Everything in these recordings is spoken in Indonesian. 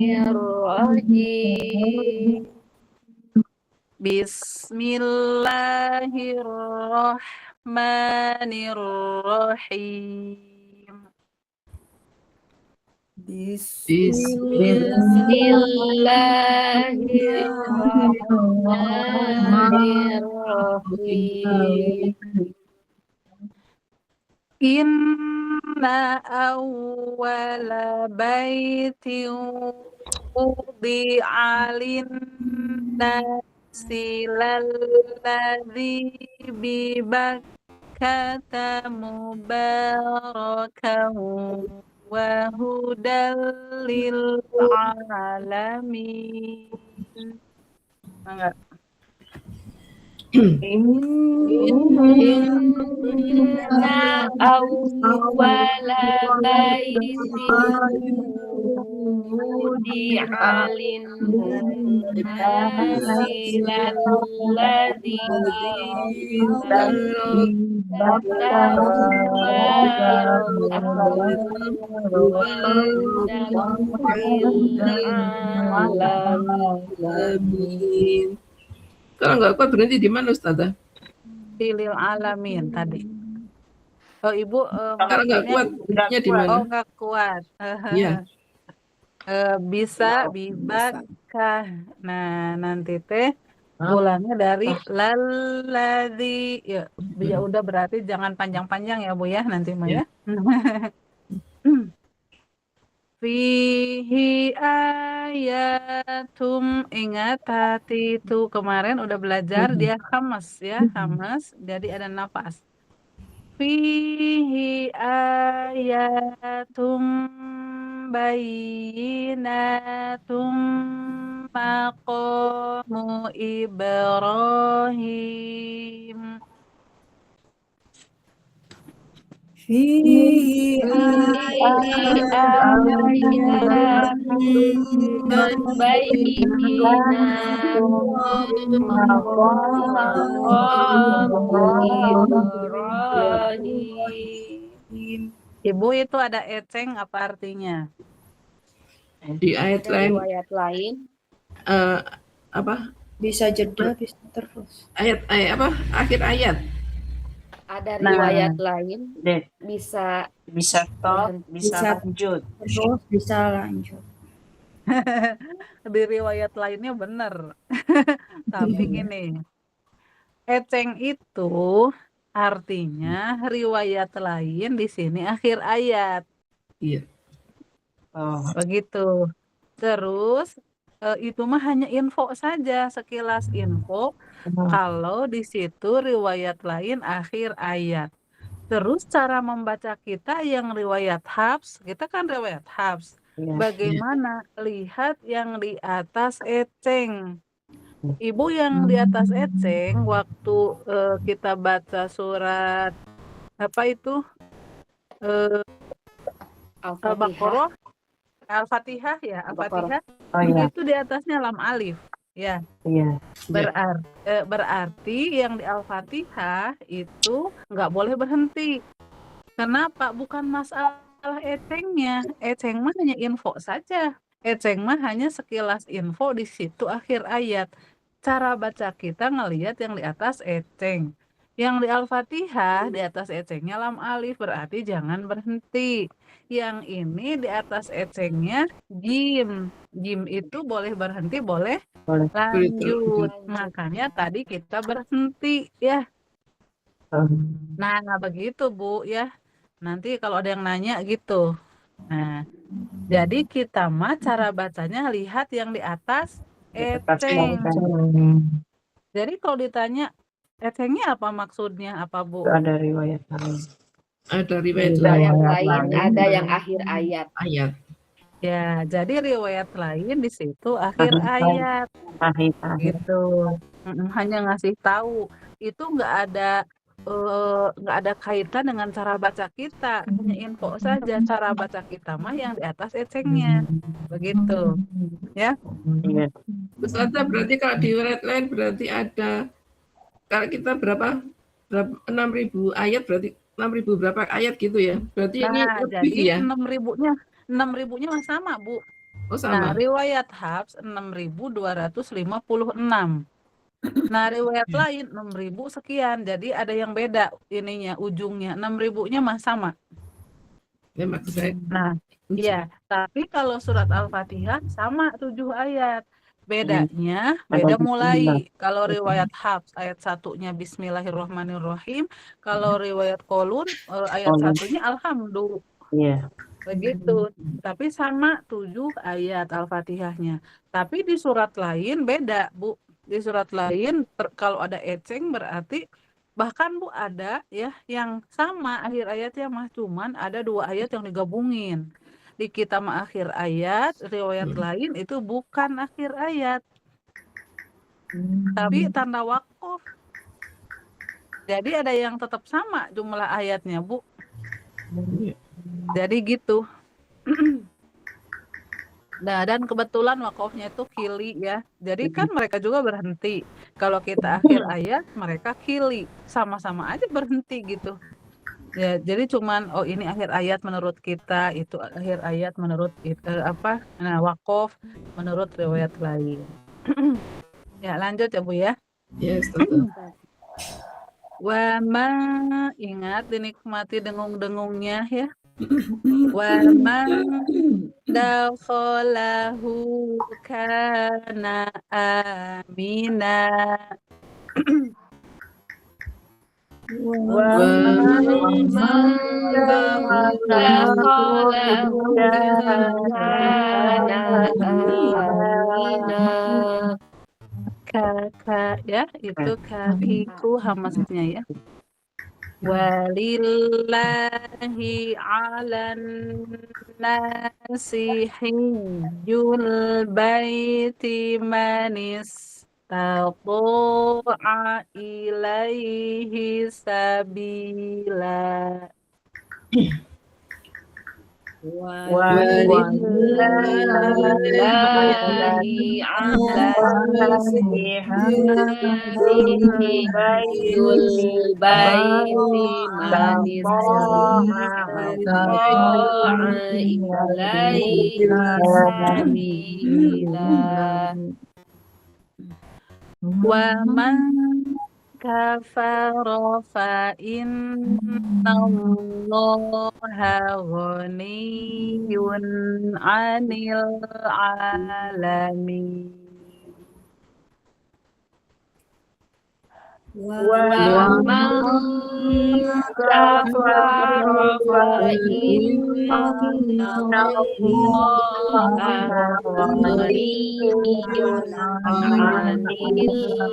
Bismillahirrahmanirrahim. Bismillahirrahmanirrahim. Bismillahirrahmanirrahim. Inna awwala baitin wudi'a lin-nasi lalladzi bi Bakkata mubarakan wa hudal lil alamin. Enggak. Inna awwala baitin wudi'a lin-nasi lalladzi Bakkata mubarakan Amin. Kalau nggak kuat berhenti di mana, Ustazah? Lil alamin tadi. Oh, Ibu Kalau nggak kuat berhentinya di mana? Oh, nggak kuat. Iya. Bisa bibakah. Nah, nanti teh ulangnya dari lalladzi. Ya, udah berarti jangan panjang-panjang ya, Bu ya, nanti mah ya. Fihi ayatum, ingat hati itu kemarin udah belajar dia hamas ya, hamas jadi ada nafas. Fihi ayatum bayyinatum maqamu Ibrahim. Fihi ayatum bayyinatum maqamu Ibrahim. Ibu itu ada eceng apa artinya? Di ayat Ada lain riwayat lain apa? bisa jeda, bisa terus. Ayat apa? Akhir ayat. Ada riwayat lain bisa stop, bisa lanjut. Terus bisa lanjut. Di riwayat lainnya benar. Tapi gini, eceng itu artinya riwayat lain di sini akhir ayat. Iya. Oh, begitu. Terus itu mah hanya info saja, sekilas info. Kalau di situ riwayat lain akhir ayat. Terus cara membaca kita yang riwayat Hafs, kita kan riwayat Hafs. Bagaimana lihat yang di atas eceng? Ibu yang di atas eceng waktu kita baca surat apa itu Al-Baqarah, Al-Fatihah ya, Al-Fatihah. Itu di atasnya lam alif. Ya. Berarti yang di Al-Fatihah itu nggak boleh berhenti. Kenapa? Bukan masalah ecengnya. Eceng mah hanya info saja. Eceng mah hanya sekilas info di situ akhir ayat. Cara baca kita ngelihat yang di atas eceng. Yang di Al-Fatihah di atas ecengnya lam alif, berarti jangan berhenti. Yang ini di atas ecengnya jim. Jim itu boleh berhenti, boleh lanjut. Makanya tadi kita berhenti ya. Nah, begitu Bu ya. Nanti kalau ada yang nanya gitu. Nah, jadi kita mah cara bacanya lihat yang di atas eceng. Jadi kalau ditanya ecengnya apa maksudnya, apa Bu? Ada riwayat lain. Ada riwayat lain, ada yang akhir ayat. Ya, jadi riwayat lain di situ akhir ayat. Gitu. Hanya ngasih tahu. Itu nggak ada kaitan dengan cara baca kita, hanya info saja. Cara baca kita mah yang di atas ecengnya, begitu ya. Ustazah, berarti kalau di riwayat lain berarti ada, kalau kita berapa 6.000 ayat, berarti 6.000 berapa ayat gitu ya, berarti ini lebih jadi ya. 6.000-nya mah sama Bu. Oh Nah, sama. riwayat Hafs 6.256. Nah, riwayat lain 6.000 sekian. Jadi ada yang beda ininya, ujungnya. 6.000-nya mah sama. Ya maksud saya. Nah, iya. Tapi kalau surat Al-Fatihah sama 7 ayat. Bedanya, beda mulai. Kalau riwayat Hafs ayat 1-nya Bismillahirrahmanirrahim. Kalau riwayat Qolun ayat 1-nya Alhamdulillah. Iya. Begitu. Tapi sama 7 ayat Al-Fatihahnya. Tapi di surat lain beda, Bu. Di surat lain kalau ada eceng berarti bahkan Bu ada ya yang sama akhir ayatnya mah cuman ada 2 ayat yang digabungin. Di kita mah akhir ayat, riwayat lain itu bukan akhir ayat, tapi tanda wakaf. Jadi ada yang tetap sama jumlah ayatnya, Bu. Jadi gitu. Nah, dan kebetulan wakafnya itu kili ya. Jadi kan mereka juga berhenti. Kalau kita akhir ayat, mereka kili. Sama-sama aja berhenti gitu. Ya, jadi cuman oh ini akhir ayat menurut kita, itu akhir ayat menurut apa? Nah, wakaf menurut riwayat lain. Ya, lanjut ya, Bu ya. Yes, betul. Wa ma ingat dinikmati dengung-dengungnya ya. Wa ma dakhalahu kana amina. Wa ma dakhalahu kana amina. Kakak ya, itu kakiku hamasnya ya. Walillahi 'alan nasi hijjul baiti man istata'a ilaihi sabila. Walillahi 'alan nasi hijjul baiti man istata'a ilaihi sabila. Wa man kafara fa innallaha ghaniyyun 'anil 'alamin. Wa man kafara fa innallaha ghaniyyun 'anil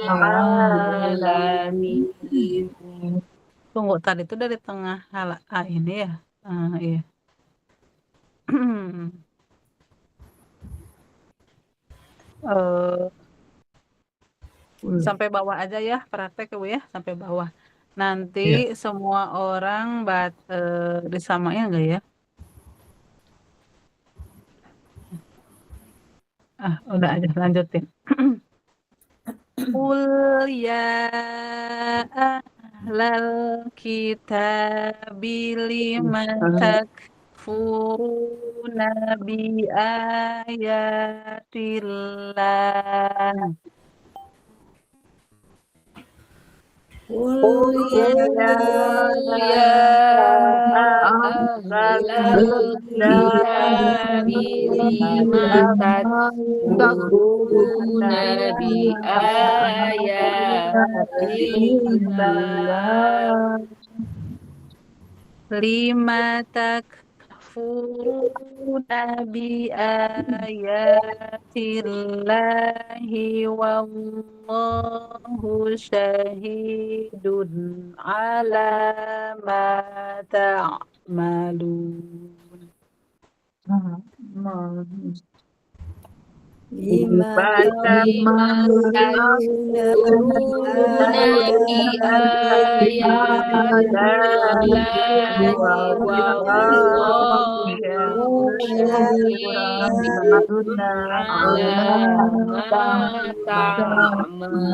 'alamin. Tunggu, tadi itu dari tengah ini ya. Iya. Sampai bawah aja ya, praktek ya Bu ya, sampai bawah. Nanti semua orang disamain enggak ya? Udah aja lanjutin. Qul ya ahlal kitabi lima takfuruna bi ayatillah. Qul ya ahlal kitabi lima takfuruna bi ayatillah. Lima takfuruna bi ayatillahi wallahu syahidun ala ma ta'malun. Lima takfuruna bi ayatillahi wallahu syahidun ala ma ta'malun.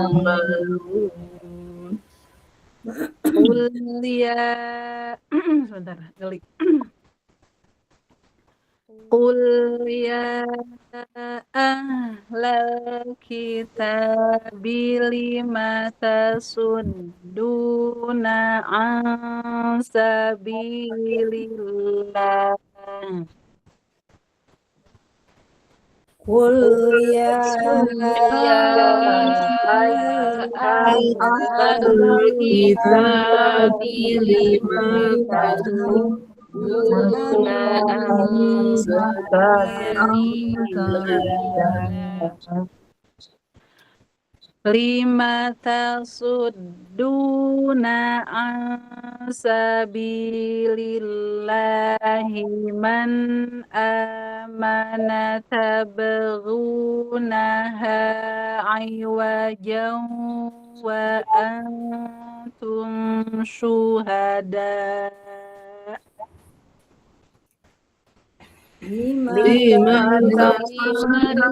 Qul ya sebentar, geli. Qul ya ahlal kitabi lima tasudduna an sabilillah. Qul ya Ya ahlal kitab lima tasudduna an sabilillah. Lima tasudduna an sabilillahi man amana tabghunaha iwajan wa antum syuhada. lima Lima Liman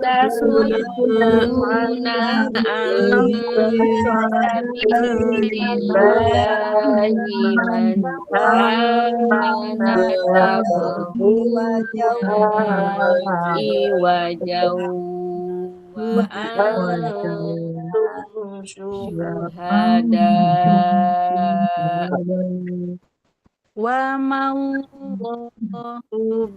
tasudduna an sabilillahi man amana tabghuna iwajan wa antum syuhada. Wa ma'allahu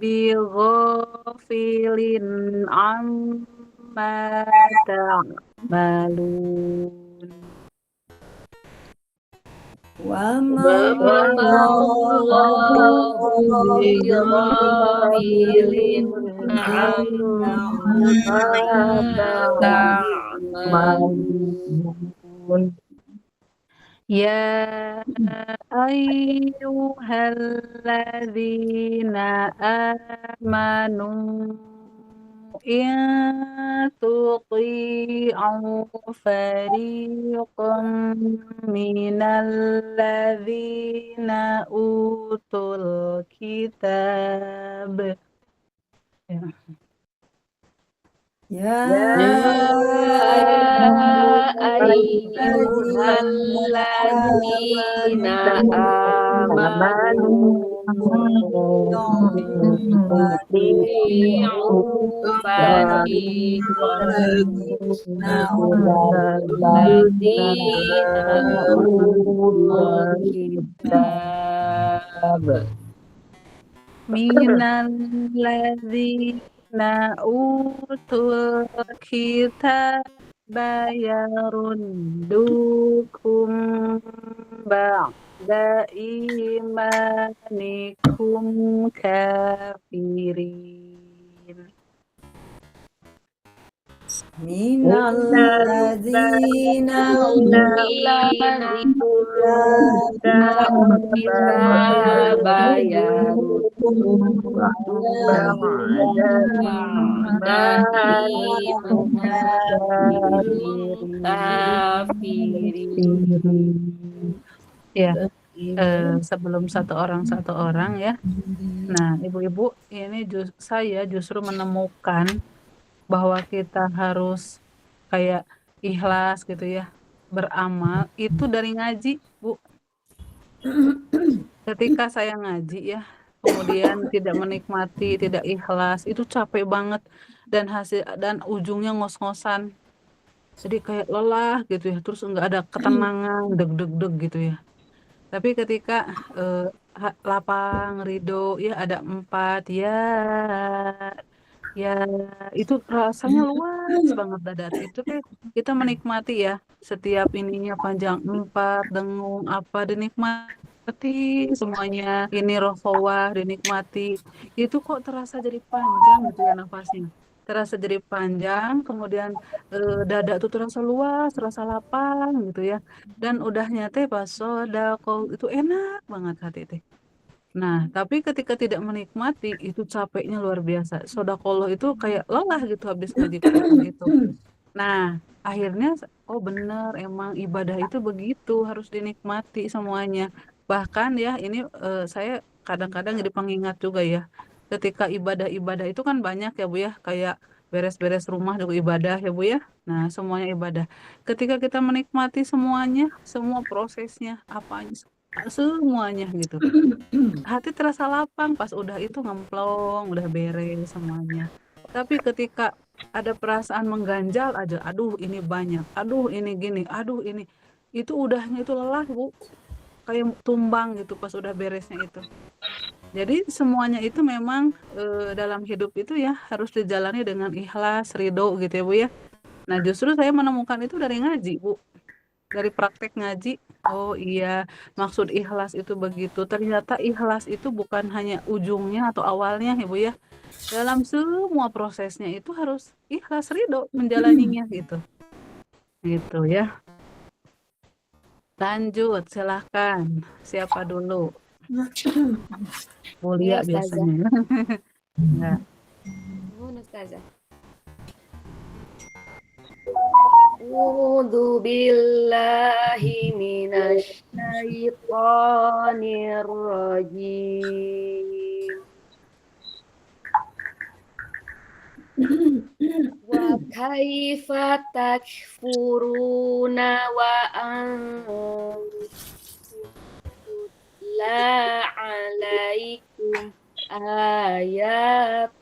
bighafilin amma ta'malun. wa Wa ma'allahu bighafilin amma ta'malun. Ya ayyuhalladzina amanu in tuti'u fariqan minalladzina utul kitab. ya Ayyuhalladzina amanu ati'u fariqan minalladzina utul kitab Minalladzina utul kitaba yaruddukum ba'da imanikum kafirin. minalladzina Ya, sebelum satu orang ya. Nah, ibu-ibu, ini saya justru menemukan bahwa kita harus kayak ikhlas gitu ya, beramal itu dari ngaji, Bu. Ketika saya ngaji ya, kemudian tidak menikmati, tidak ikhlas, itu capek banget dan ujungnya ngos-ngosan. Jadi kayak lelah gitu ya, terus enggak ada ketenangan, deg-deg-deg gitu ya. Tapi ketika lapang, ridho, ya ada 4, ya itu rasanya luas banget dadar. Itu kita menikmati ya, setiap ininya panjang 4, dengung, apa dinikmati semuanya. Ini rohawah dinikmati. Itu kok terasa jadi panjang gitu ya nafasnya. Terasa jadi panjang, kemudian dada tuh terasa luas, terasa lapang gitu ya. Dan udahnya teh pas sodako itu enak banget hati teh. Nah, tapi ketika tidak menikmati itu capeknya luar biasa. Sodakolah itu kayak lelah gitu habis ngaji Quran itu. Nah, akhirnya oh bener emang ibadah itu begitu harus dinikmati semuanya. Bahkan ya ini saya kadang-kadang jadi pengingat juga ya. Ketika ibadah-ibadah itu kan banyak ya Bu ya, kayak beres-beres rumah juga ibadah ya Bu ya. Nah, semuanya ibadah. Ketika kita menikmati semuanya, semua prosesnya, apanya semuanya gitu. Hati terasa lapang pas udah itu ngemplong, udah beres semuanya. Tapi ketika ada perasaan mengganjal aja, aduh ini banyak, aduh ini gini, aduh ini, itu udahnya itu lelah Bu, kayak tumbang gitu pas udah beresnya itu. Jadi semuanya itu memang dalam hidup itu ya harus dijalani dengan ikhlas, ridho gitu ya Bu ya. Nah justru saya menemukan itu dari ngaji Bu, dari praktek ngaji. Oh iya, maksud ikhlas itu begitu. Ternyata ikhlas itu bukan hanya ujungnya atau awalnya ya Bu ya. Dalam semua prosesnya itu harus ikhlas, ridho menjalaninya gitu. Gitu ya. Lanjut, silahkan. Siapa dulu? Mulia Ya, Ustazah. biasanya. Enggak. Mohon Ustazah. A'udzu billahi minasy syaithanir rajim. Wa kaifa takfuruna wa antum la alaikum ayatullah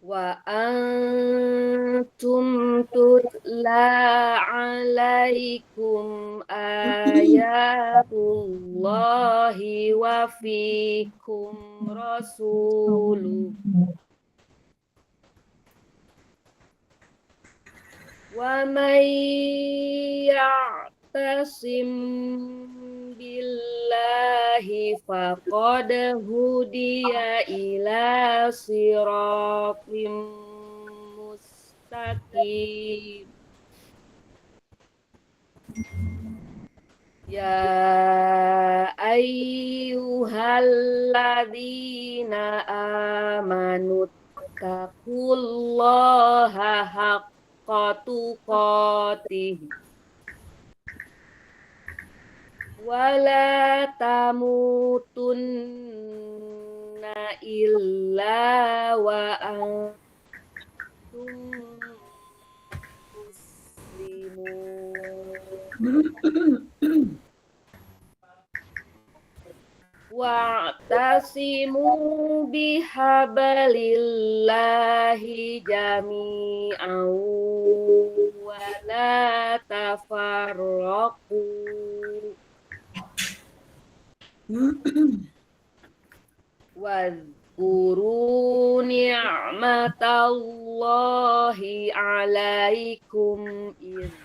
wa antum tutla alaikum ayatullahi wa fikum rasuluh wa man ya'tasim billahi faqad hudiya ila siratim mustaqim. Ya ayyuhalladzina amanu taqullaha haqqa tuqatih wa la tamutunna illa wa antum muslimun. Wa'tasimu bihablillahi jami'an wa la tafarraqu wadhkuru ni'matallahi 'alaikum idh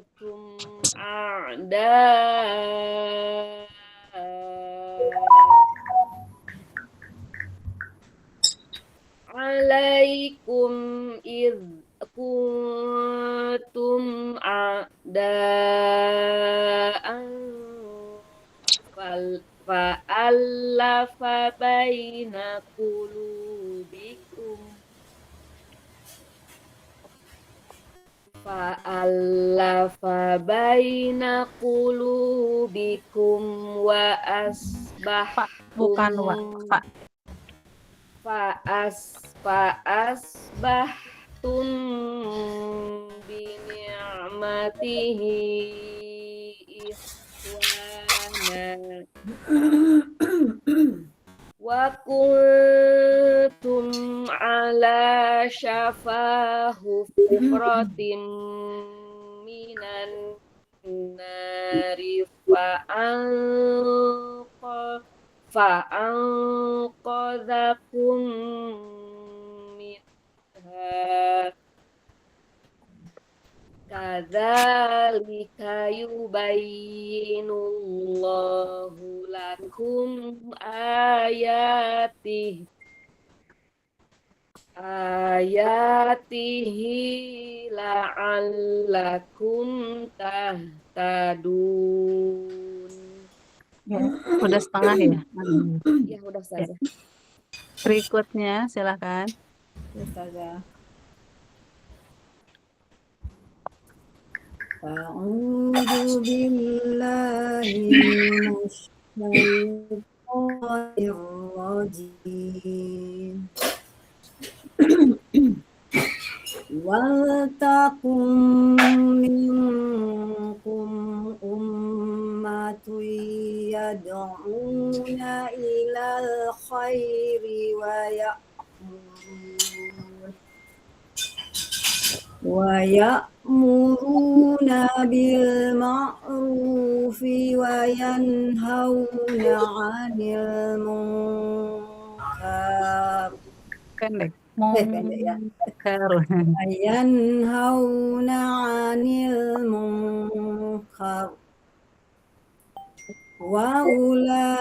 kuntum a'da alaikum idh kuntum a'da'an fa'alafa baina qulubikum fa'alafa baina qulubikum wa Pak, bukan wa, Pak. fa'asbahtum bi ni'matihi ikhwana wa kuntum ala syafa hufratin minan nari fa'anqadhakum minha kadzalika yubayyinullahu lakum ayatihi la'allakum tahtadun. Ya, udah setengah ya. Ya udah saja. Berikutnya silakan. Ustazah. A'udzu billahi minasy syaitonir rajim. waltakum minkum ummatun yad'una ilal khairi wa ya'muruna bil ma'rufi wa yanhauna 'anil munkar. Pendek. Pendek ya. Munkar. Yanhauna 'anil munkar wa ulaika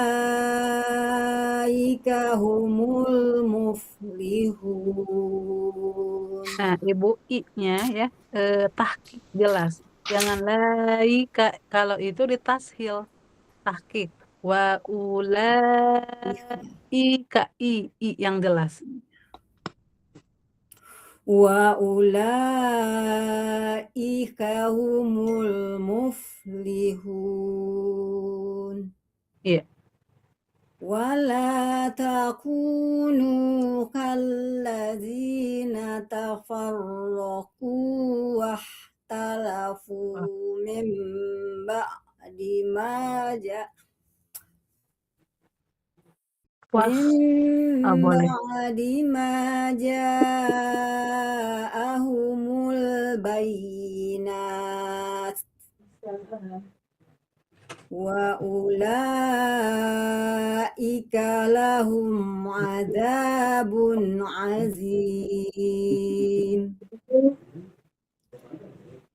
humul muflihun. Nah, Ibu I-nya ya tahqiq jelas. Jangan laika, kalau itu ditashil tahqiq. Wa ulaika I yang jelas. Wa ulaika humul muflihun. Iya. Wala takunu kallazina tafarraqu wahtalafu min ba'di ma boleh. ja'ahumul bayyinat wa ulaika lahum adzabun azim.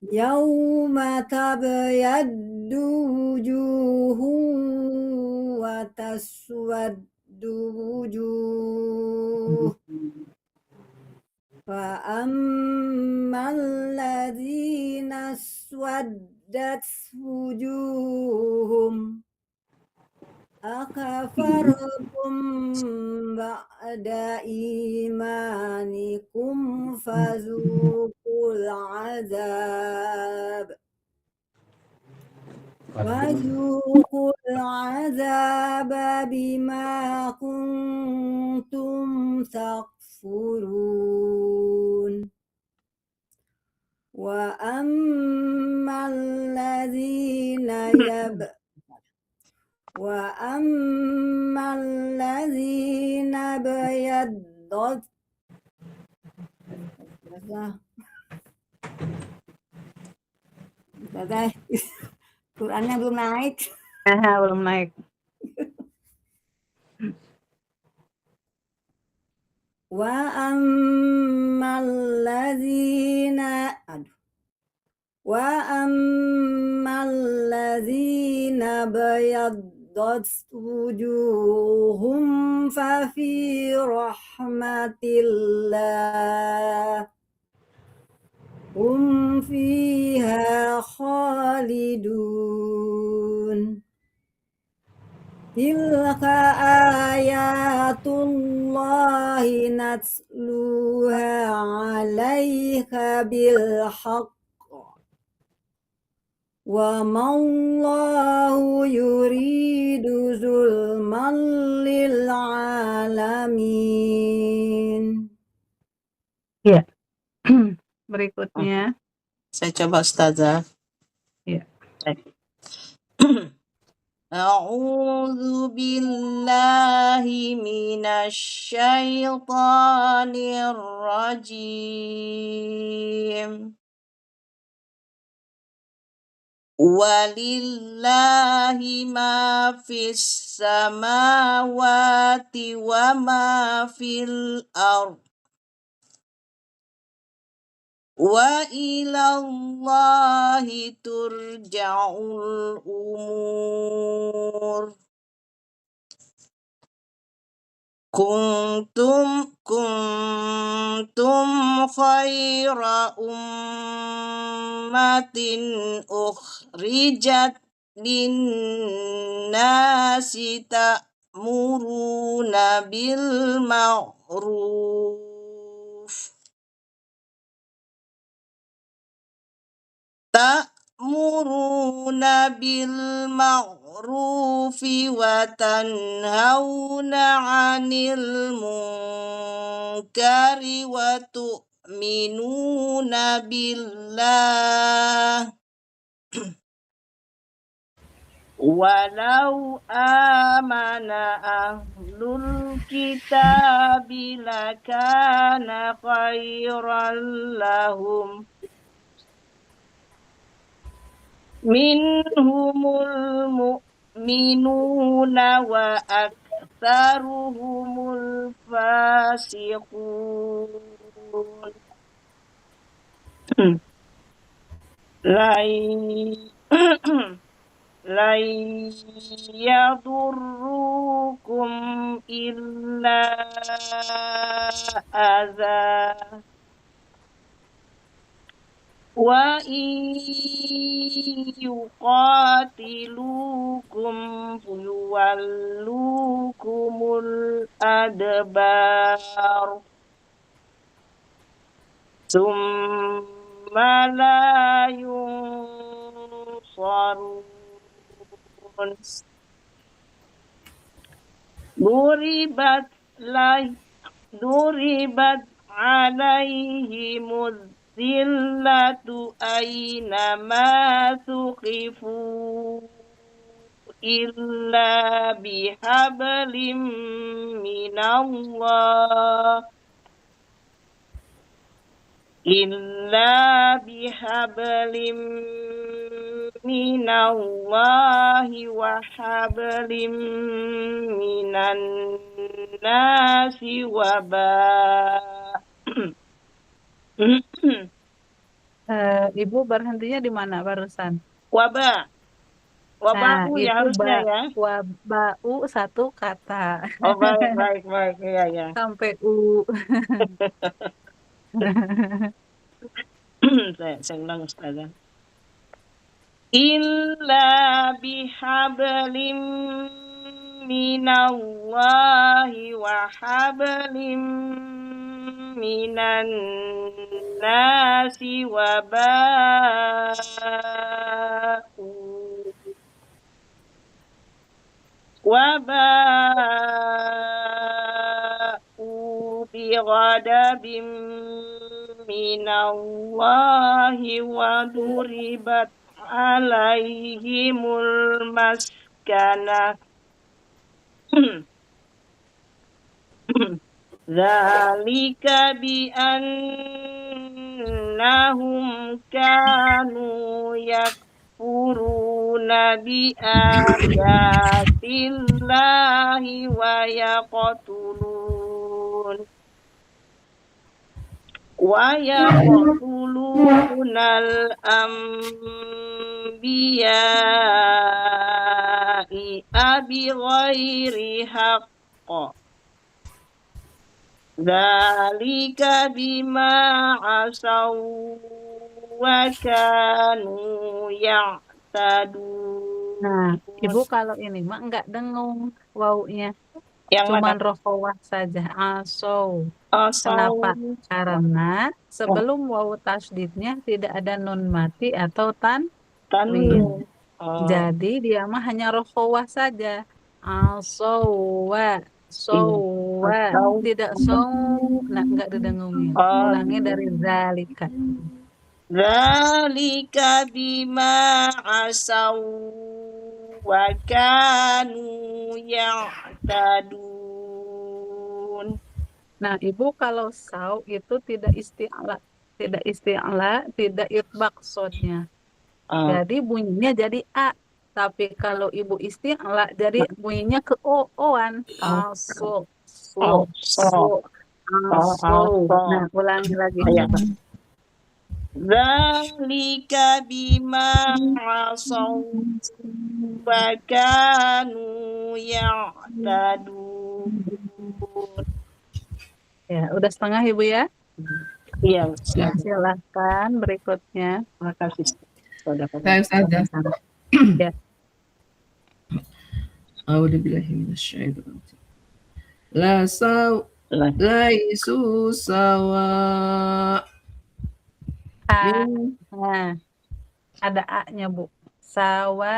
Yauma tabyaddu wujuhun wa taswaddu wujuh. Fa ammal ladzina aswaddat wujuhum akafartum ba'da imanikum fazuqul azab bima kuntum takfurun. Wa ammal ladzina bayaddat Qurannya belum naik. Belum naik. Wa ammal ladzina bayaddat wujuhum fa fi rahmatillah hum fiha khalidun. Tilka ayatullahi natluha 'alaika bil haqq wa mallahu yuridu zulman lil alamin. Iya. Berikutnya. Saya coba Ustazah. Iya. A'udzu billahi minasy syaithanir rajim. Walillahi ma fis samawati wa ma fil ardh. Wa ilallahi turja'ul umur. Kuntum khaira ummatin ukhrijat linnasi ta'muruna bil ma'ruf wa tanhauna 'anil munkari wa tu'minuna billah walau amana ahlul kitabi lakana khairan lahum minhumul mu'minuna wa aktsaruhumul fasiqun lai yadurrukum illa adza wa yuqatilukum yuwallukumul adbar summa la yunsarun duribat alaihimuz zillatu aynama thuqifu illa bihablim minallah minallahi wa hablim minan nasi Ibu berhentinya di mana barusan? wabah Nah, ya itu harusnya ya. bau satu kata Oh baik ya. sampai u. saya ulang Ustazah. Illa bihablim minallahi wa hablim minan nasi wa ba'u bighadabim minallahi wa duribat alaihimul maskana zalika bi annahum kanu yakfuruna bi ayatillahi wa yaqtulunal anbiya'i bighairi haqq dzalika bima asaw wa kanu ya'tadun. Nah, Ibu kalau ini mah enggak dengung waunya, Yang cuman mana? rohowah saja. Asow. Asaw. Kenapa? Karena sebelum wawu tasdidnya tidak ada nun mati atau tanwin. Jadi dia mah hanya rohowah saja. Asowa, sowa, tidak nah enggak didengungin. Ulangnya dari zalika. Zalika bima asaw wa kanu ya'tadun. Nah, Ibu kalau saw itu tidak isti'la, tidak itbaq sodnya. Jadi bunyinya jadi a. Tapi kalau Ibu isti'la jadi bunyinya ke o-oan. Aso, so, so, aso. Nah, ulangi lagi. Zalika bima asaw wa kanu ya'tadun. Ya, udah setengah Ibu ya? Iya, silahkan berikutnya. Terima kasih. Saya Ustazah. Ya. A'udzubillahi minasyaitonir rajim. Laisu sawa. Nah, ada a-nya Bu. Sawa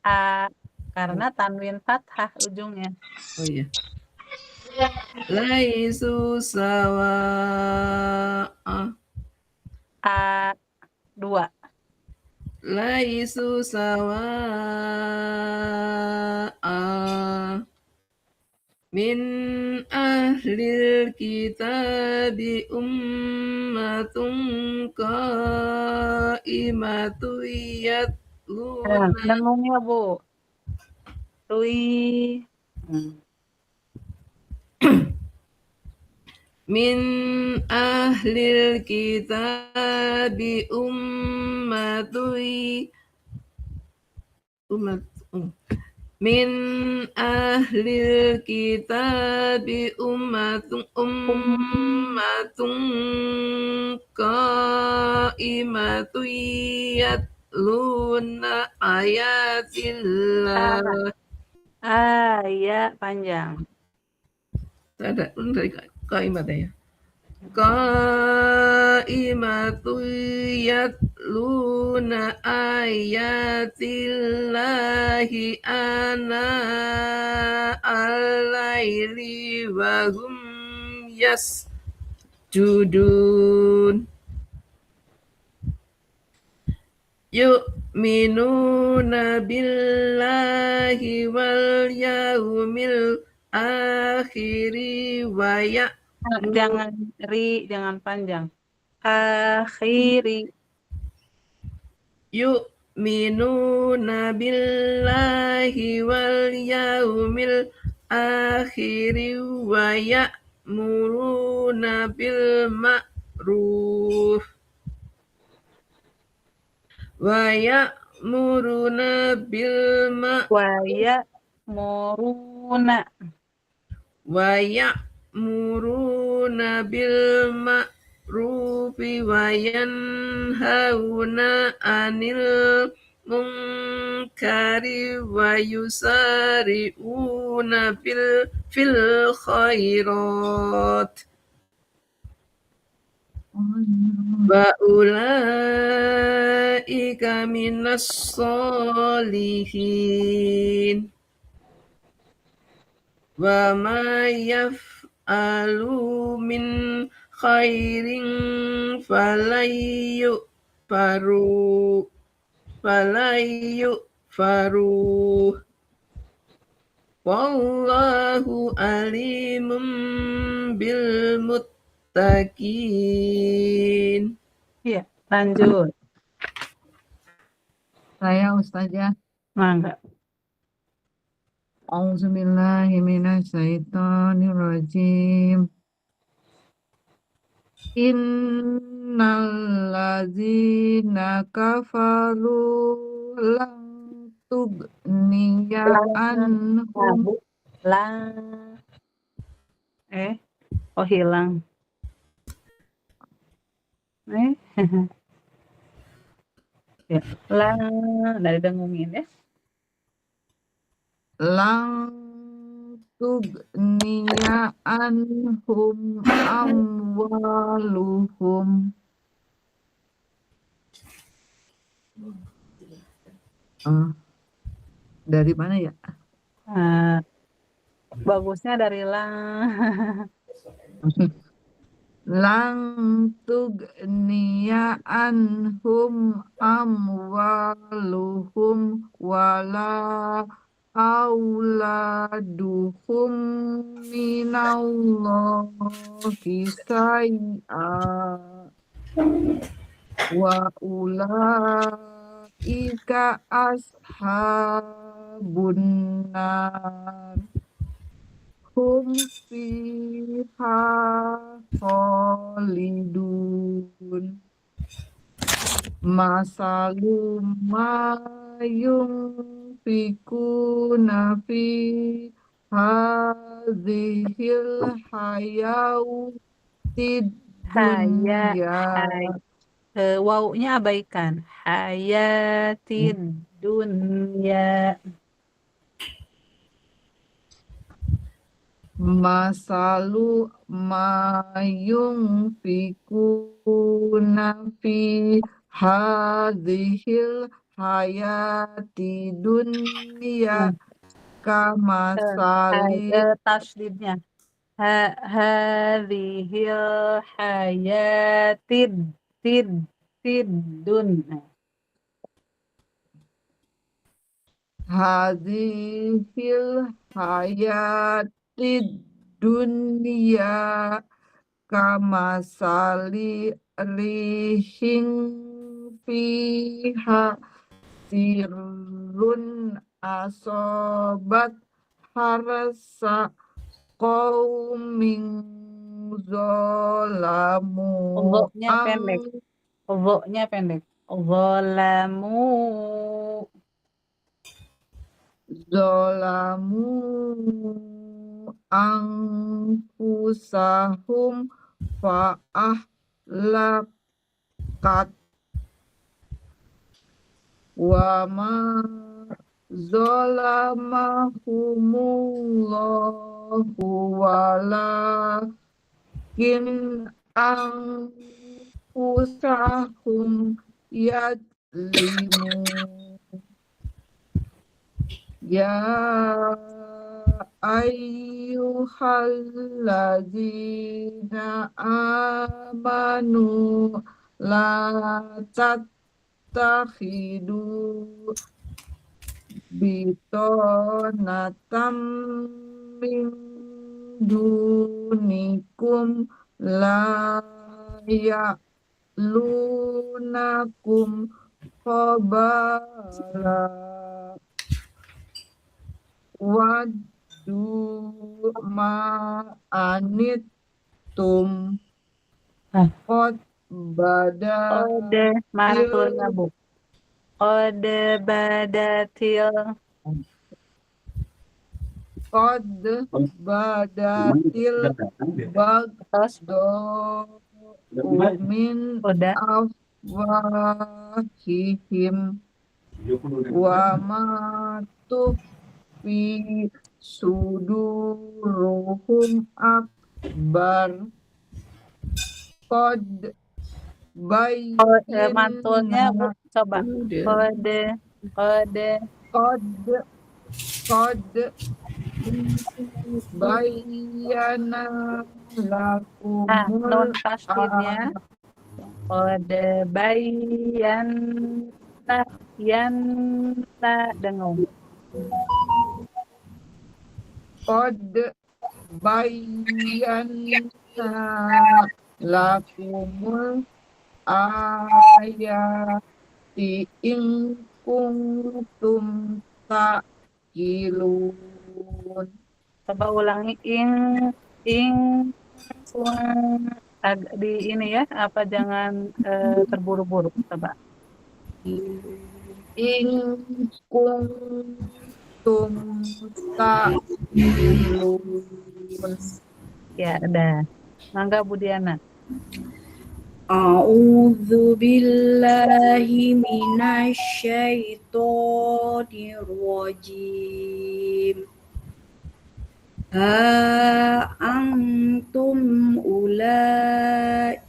a karena tanwin fathah ujungnya. Oh iya. Laisu sawa. laisu sawa'a min ahlil kitabi ummatun qa'imatu yatluna Dengung ya Bu. Tui. min ahlil kitabi ummatun min ahlil kitabi ummatun qa'imatun yatluna ayatillah. Ayat panjang. Ada dari kalimat ya. Qa'imatun yatluna ayatillahi ana al-laili wa hum yasjudun yu'minuna billahi wal yaumil akhiri wa Jangan jangan panjang. Akhiri. yu'minuna billahi wal yaumil akhiri wa ya'muruna bil ma'ruf wa ya'muruna bil ma'ruf Waya moruna. wa ya'muruna bil ma'rufi wa yanhauna 'anil munkari wa yusari'una fil khairat wa ulaika minas solihin wa ma yaf'alu min khairin falayyu wallahu alimun bil muttaqin. Iya, lanjut. Saya Ustazah. Mangga. Auzubillahi minasyaitonirrajim. Innallazina kafaru lan tugniya anhum Lang. Oh hilang. Ya. Lang. Dari dengungin ya. lang tugniya anhum amwaluhum dari mana ya? Bagusnya dari lang. Lang tugniya anhum amwaluhum wala auladuhum minallahi say'a wa ulaika ashabun nar hum fiha khalidun masalu ma yunfikuna fi hadhil hayatid dunya Wawunya abaikan. Hayatid dunya. masalu ma yunfikuna fi hadhil hayati dunya kamasali Tasdidnya. Hadhil hayatid dun. hadhil hayatid dunya kamasali rihin fiha sirrun asobat harsa qaumin zolamu Nya pendek. Nya pendek. Zolamu. zolamu anfusahum fa'ahlakat wa ma zolamahumullahu walakin anfusahum yadlimun. Ya ayyuhalladzina amanu la tattakhidu bitonatam min dunikum la ya'lunakum khabala waddu ma anittum qad bada Mantul Bu. Qad badatil bagdo min afwahihim wa ma tukhfi suduruhum akbar qad mantulnya Bu, coba. Qad bayyana lakumul non tasdidnya qad bayyana dengung. Qad bayyana lakumul ayati in kuntum ta'qilun. Coba ulangi agak di ini ya, apa jangan terburu-buru, coba. In kuntum ta'qilun. Ya, ada. Mangga Bu Diana. A'udzu billahi minasyaitonir rajim. Ha antum ulai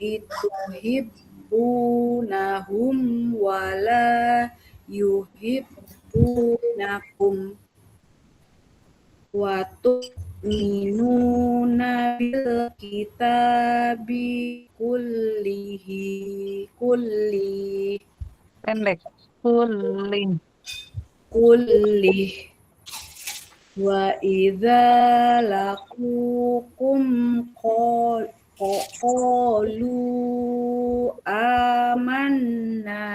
ituhibbunahum wala yuhibbunakum wa tu'minuna bil kitabi kulli Pendek. kulli wa idza laqukum qalu amanna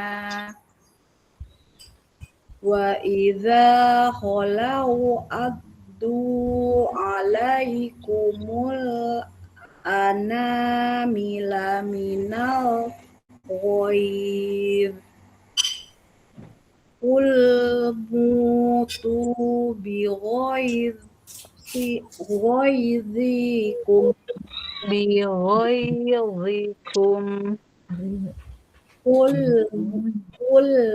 wa idza khalau addu alaikumul anamila minal ghaidh qul mutu bi ghaidhikum qul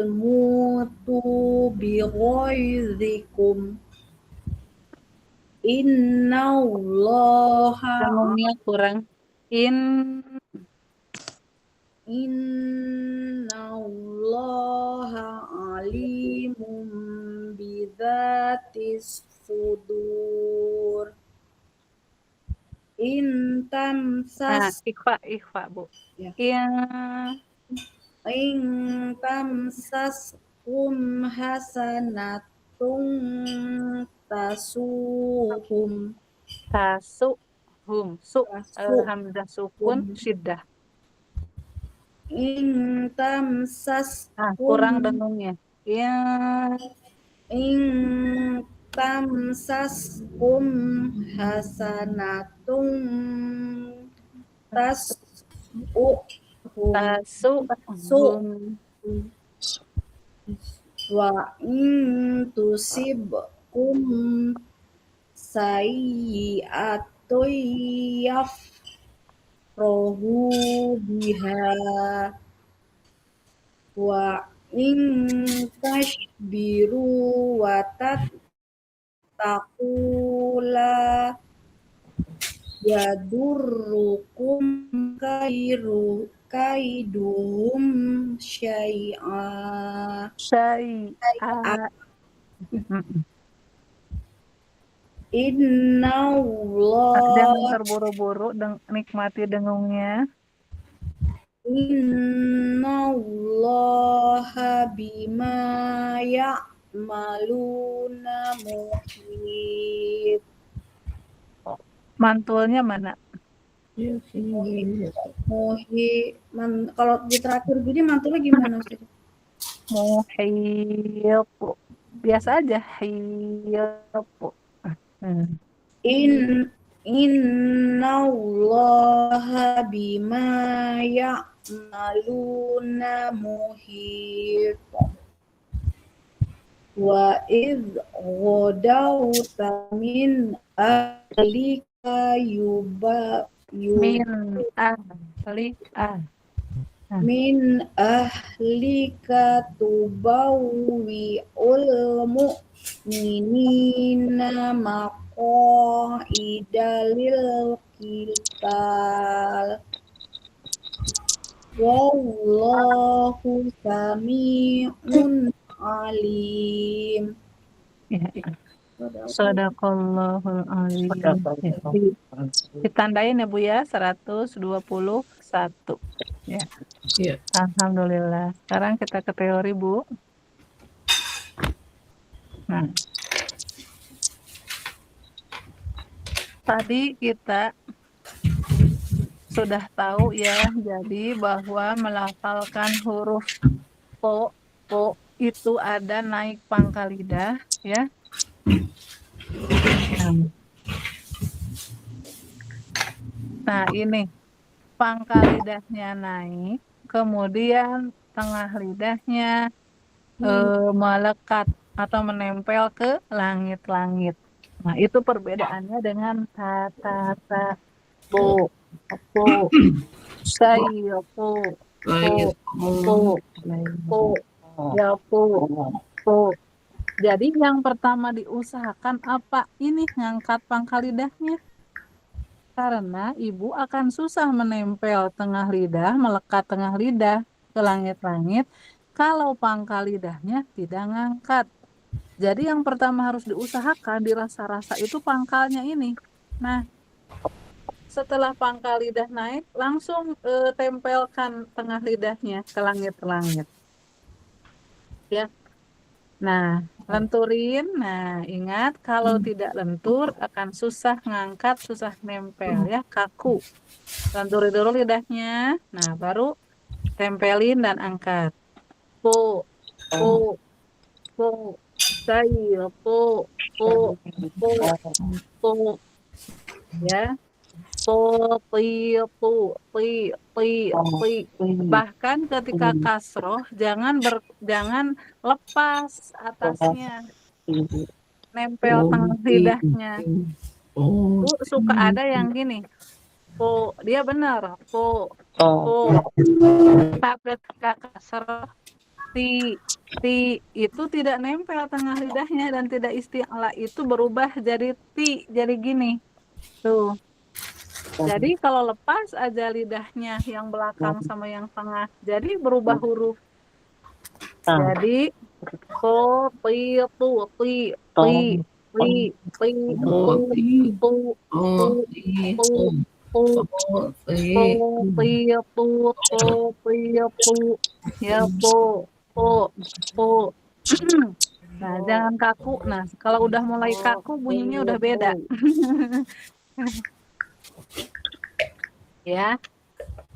mutu bi ghaidhikum innallaha Dengungnya kurang. Innallaha alimun bidzatis sudur. Ikhfa Bu. Ya. In In tamsas hasanatun tasuhum Tasuhum. tasuhum Hamzah sukun syiddah. in Kurang tamsaskum dengungnya. Ya, in tamsaskum hasanatun tasuhum tasuhum. wa in tusibkum sayyi'atun yafrahu biha wa in tashbiru wa tattaqula yadurrukum kaiduhum syai'a. Syai'a. Jangan Innallaha terburu-buru nikmati dengungnya. Innallaha bima ya'maluna muhit. Mantulnya mana? Kalau di terakhir gini mantulnya gimana sih? Muhit. Biasa aja. Hiyat. Innallaha bima ya'maluna muhit. Wa idh ghadawta min ahlika min ahlika tubawwi'ul mu'minina maqa'ida lil qital. Wallahu sami'un alim. Sadaqallahul azim. Ditandain ya Bu ya, 121. Ya. Iya. Alhamdulillah. Sekarang kita ke teori Bu. Nah, tadi kita sudah tahu ya, jadi bahwa melafalkan huruf po itu ada naik pangkal lidah ya. Nah, ini pangkal lidahnya naik, kemudian tengah lidahnya melekat atau menempel ke langit-langit. Nah, itu perbedaannya dengan ta po saya po ya po. Jadi yang pertama diusahakan apa? Ini ngangkat pangkal lidahnya. Karena ibu akan susah menempel tengah lidah, melekat tengah lidah ke langit-langit kalau pangkal lidahnya tidak ngangkat. Jadi yang pertama harus diusahakan, dirasa-rasa itu pangkalnya ini. Nah, setelah pangkal lidah naik, langsung tempelkan tengah lidahnya ke langit-langit. Ya. Nah, lenturin. Nah, ingat kalau tidak lentur akan susah ngangkat, susah nempel ya, kaku. Lenturin dulu lidahnya. Nah, baru tempelin dan angkat. Po. Saya po. Ya. Bahkan ketika kasroh jangan lepas atasnya, nempel tengah lidahnya. Bu suka ada yang gini, po dia benar po tapi ketika kasroh ti itu tidak nempel tengah lidahnya dan tidak isti'la, itu berubah jadi ti, jadi gini tuh. Jadi kalau lepas aja lidahnya yang belakang sama yang tengah, jadi berubah huruf. Jadi po ya po Po, po. Nah, jangan kaku. Nah, kalau udah mulai kaku bunyinya udah beda. Ya,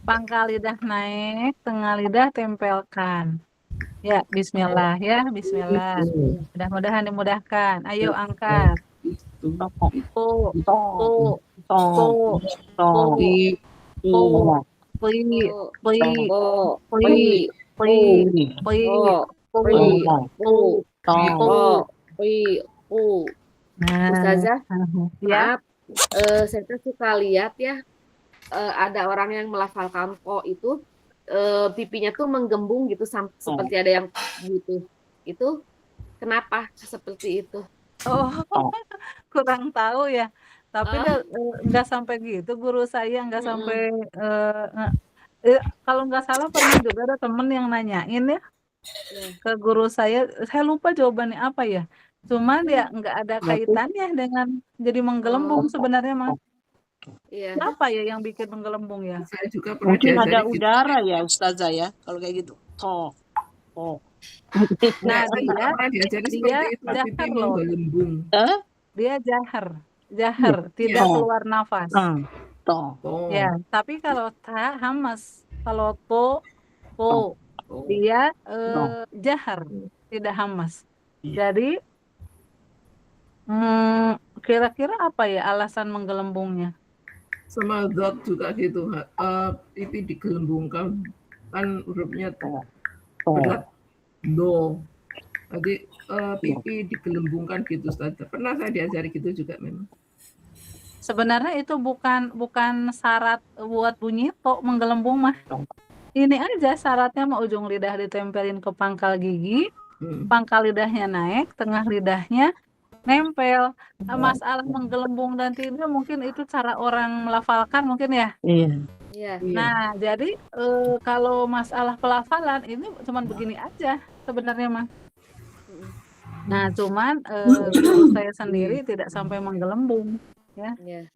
pangkal lidah naik, tengah lidah tempelkan. Ya, bismillah ya, bismillah. Mudah-mudahan dimudahkan. Ayo angkat. Po, po, po, po, Pi, po, pli, pli, Po, pli, pli, pli, po, pli, po, po. po. Nah, Ustazah, ya. maaf, saya tuh suka lihat ya, ada orang yang melafalkan ko itu pipinya tuh menggembung gitu seperti ada yang gitu. Itu kenapa seperti itu? Oh, kurang tahu ya. Tapi Ah, nggak sampai gitu. Guru saya nggak sampai. mm-mm. Kalau nggak salah pernah juga ada temen yang nanyain ya Ya, ke guru saya. Saya lupa jawabannya apa ya. Cuman ya nggak ada kaitannya dengan jadi menggelembung sebenarnya mah. iya. Apa ya yang bikin menggelembung ya? saya juga pernah Mungkin ada diajari gitu. udara ya Ustazah ya, kalau kayak gitu. Tok, tok. Nah, Saya juga pernah diajari dia seperti itu, pipi jahar loh. menggelembung. Dia jahar, tidak Oh. keluar nafas. Tok. Oh, Ya, tapi kalau ta hamas, kalau po oh. dia jahar, tidak hamas. Jadi kira-kira apa ya alasan menggelembungnya? Sama zat juga gitu. Pipi digelembungkan, kan hurufnya berat. Do. Jadi pipi digelembungkan gitu, Ustaz. Pernah saya diajari gitu juga memang. Sebenarnya itu bukan syarat buat bunyi to menggelembung mah. Ini aja syaratnya mau ujung lidah ditempelin ke pangkal gigi, pangkal lidahnya naik, tengah lidahnya nempel. Masalah menggelembung dan tidak mungkin itu cara orang melafalkan mungkin ya. Iya. Iya. Nah, jadi kalau masalah pelafalan ini cuman begini aja sebenarnya mah. Nah, cuman guru saya sendiri tidak sampai menggelembung ya. Iya.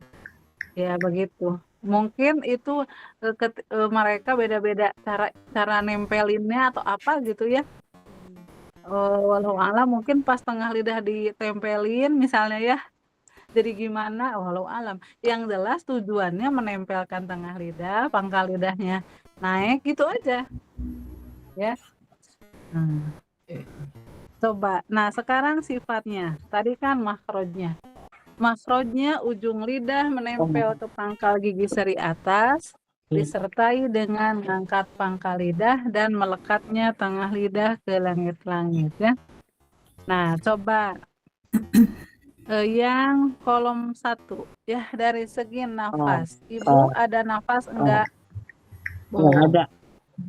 Ya begitu. Mungkin itu mereka beda-beda cara nempelinnya atau apa gitu ya. Walau alam mungkin pas tengah lidah ditempelin misalnya ya. Jadi gimana? Walau alam. Yang jelas tujuannya menempelkan tengah lidah, pangkal lidahnya naik gitu aja. Ya. Coba. Nah, sekarang sifatnya. Tadi kan makhrajnya. Makhrajnya ujung lidah menempel ke pangkal gigi seri atas, disertai dengan mengangkat pangkal lidah dan melekatnya tengah lidah ke langit-langit ya. Nah, coba yang kolom 1 ya, dari segi nafas. Ibu ada nafas enggak? Ada.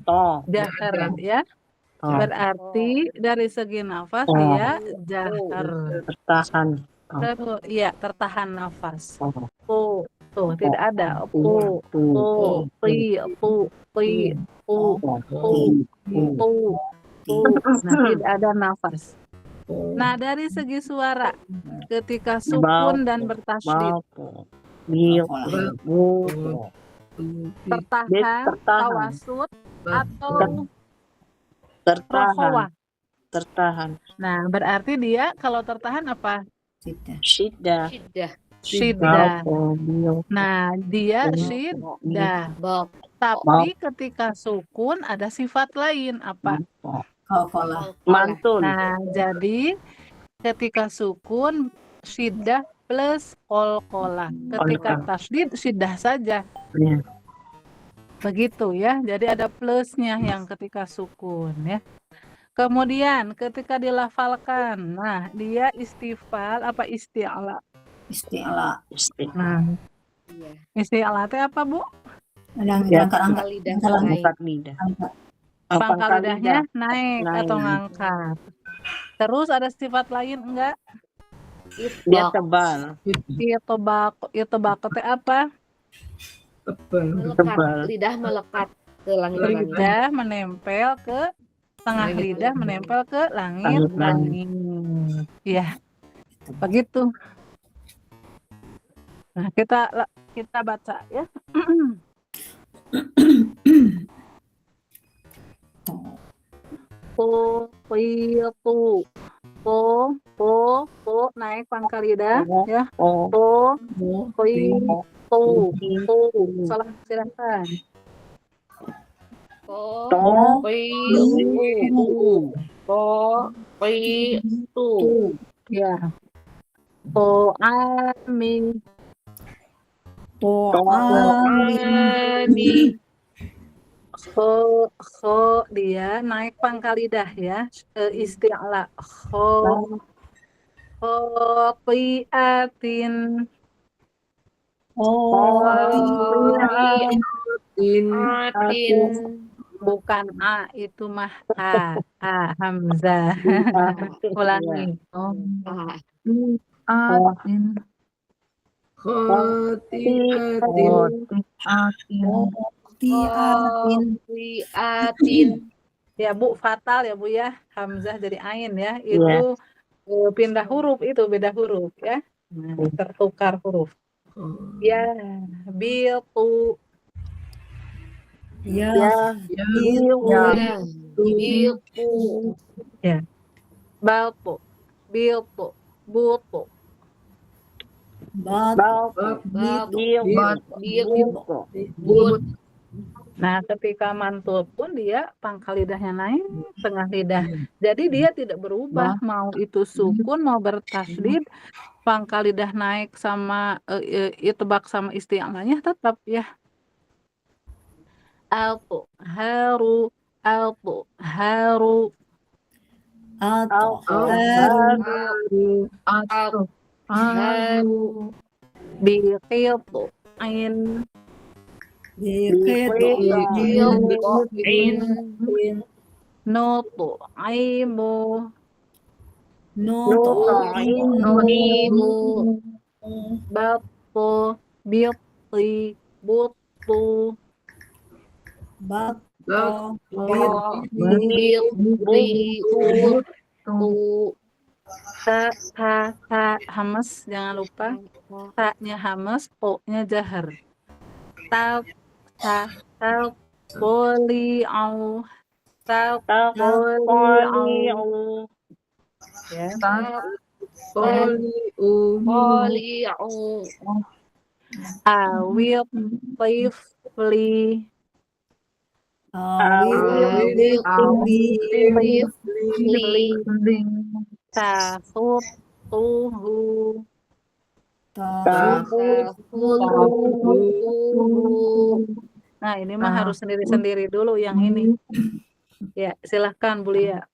Tok. Jahar ya. Berarti dari segi nafas dia jahar. Tertahan. Iya, tertahan nafas. Pu, tuh tidak ada. Pu, pi, pi, pu. Nah, tidak ada nafas. Nah, dari segi suara, ketika sukun dan bertasydid, tertahan, tawasud, atau rokhawah. Tertahan. Nah, berarti dia kalau tertahan apa? Syiddah. Syiddah. Nah, dia syiddah. Tapi ketika sukun ada sifat lain apa? Mantun. Nah, jadi ketika sukun syiddah plus qalqalah. Ketika tasydid syiddah saja. Begitu ya. Jadi ada plusnya yang ketika sukun ya. Kemudian ketika dilafalkan, nah dia istifal apa isti'la? Isti'la. Nah, isti'la itu apa Bu? Angkat lidah lidah. Pangkal lidahnya naik atau ngangkat. Terus ada sifat lain enggak? Dia tebal. Itbaq itu apa? Melekat, lidah melekat ke langit-langit. Lidah menempel ke tengah lidah menempel ke langit-langit. Ya. Begitu. Nah, kita baca ya. Poqitu. Po naik pangkal lidah ya. Poqitu. Salah silakan. Poqitu. Ya. Poami. Ami. Kho dia naik pangkal lidah ya. Isti'la. Khotiatin. Atin. Bukan A, itu mah A. Hamzah. Ulangi. Atin. Khotiatin. Atin. Ya Bu, fatal ya Bu ya. Hamzah jadi ain ya. Itu pindah huruf, itu beda huruf ya. Nah, tertukar huruf. Ya, biltu. Biltu. Ya. Baltu. Biltu. Butu. But. Nah, ketika mantul pun dia pangkal lidahnya naik, tengah lidah. Jadi dia tidak berubah, mau itu sukun, mau bertasydid, pangkal lidah naik sama itbaq sama isti'lanya tetap ya. Altu, haru, altu, haru. Haru. Biqiltu, ain. Biltu'in. Nutu, aimu. Imu. Batu, bilti, butu. Bilti. Butu. Ta, hamas, jangan lupa. Ta-nya hamas, o-nya jahar. Ta, poli'au. Poli'au. Ya. Poli'u. Awil, tifli. Tifli. Tahutuhu. Nah, ini mah harus sendiri-sendiri dulu yang ini. Ya, silahkan Bu Lia.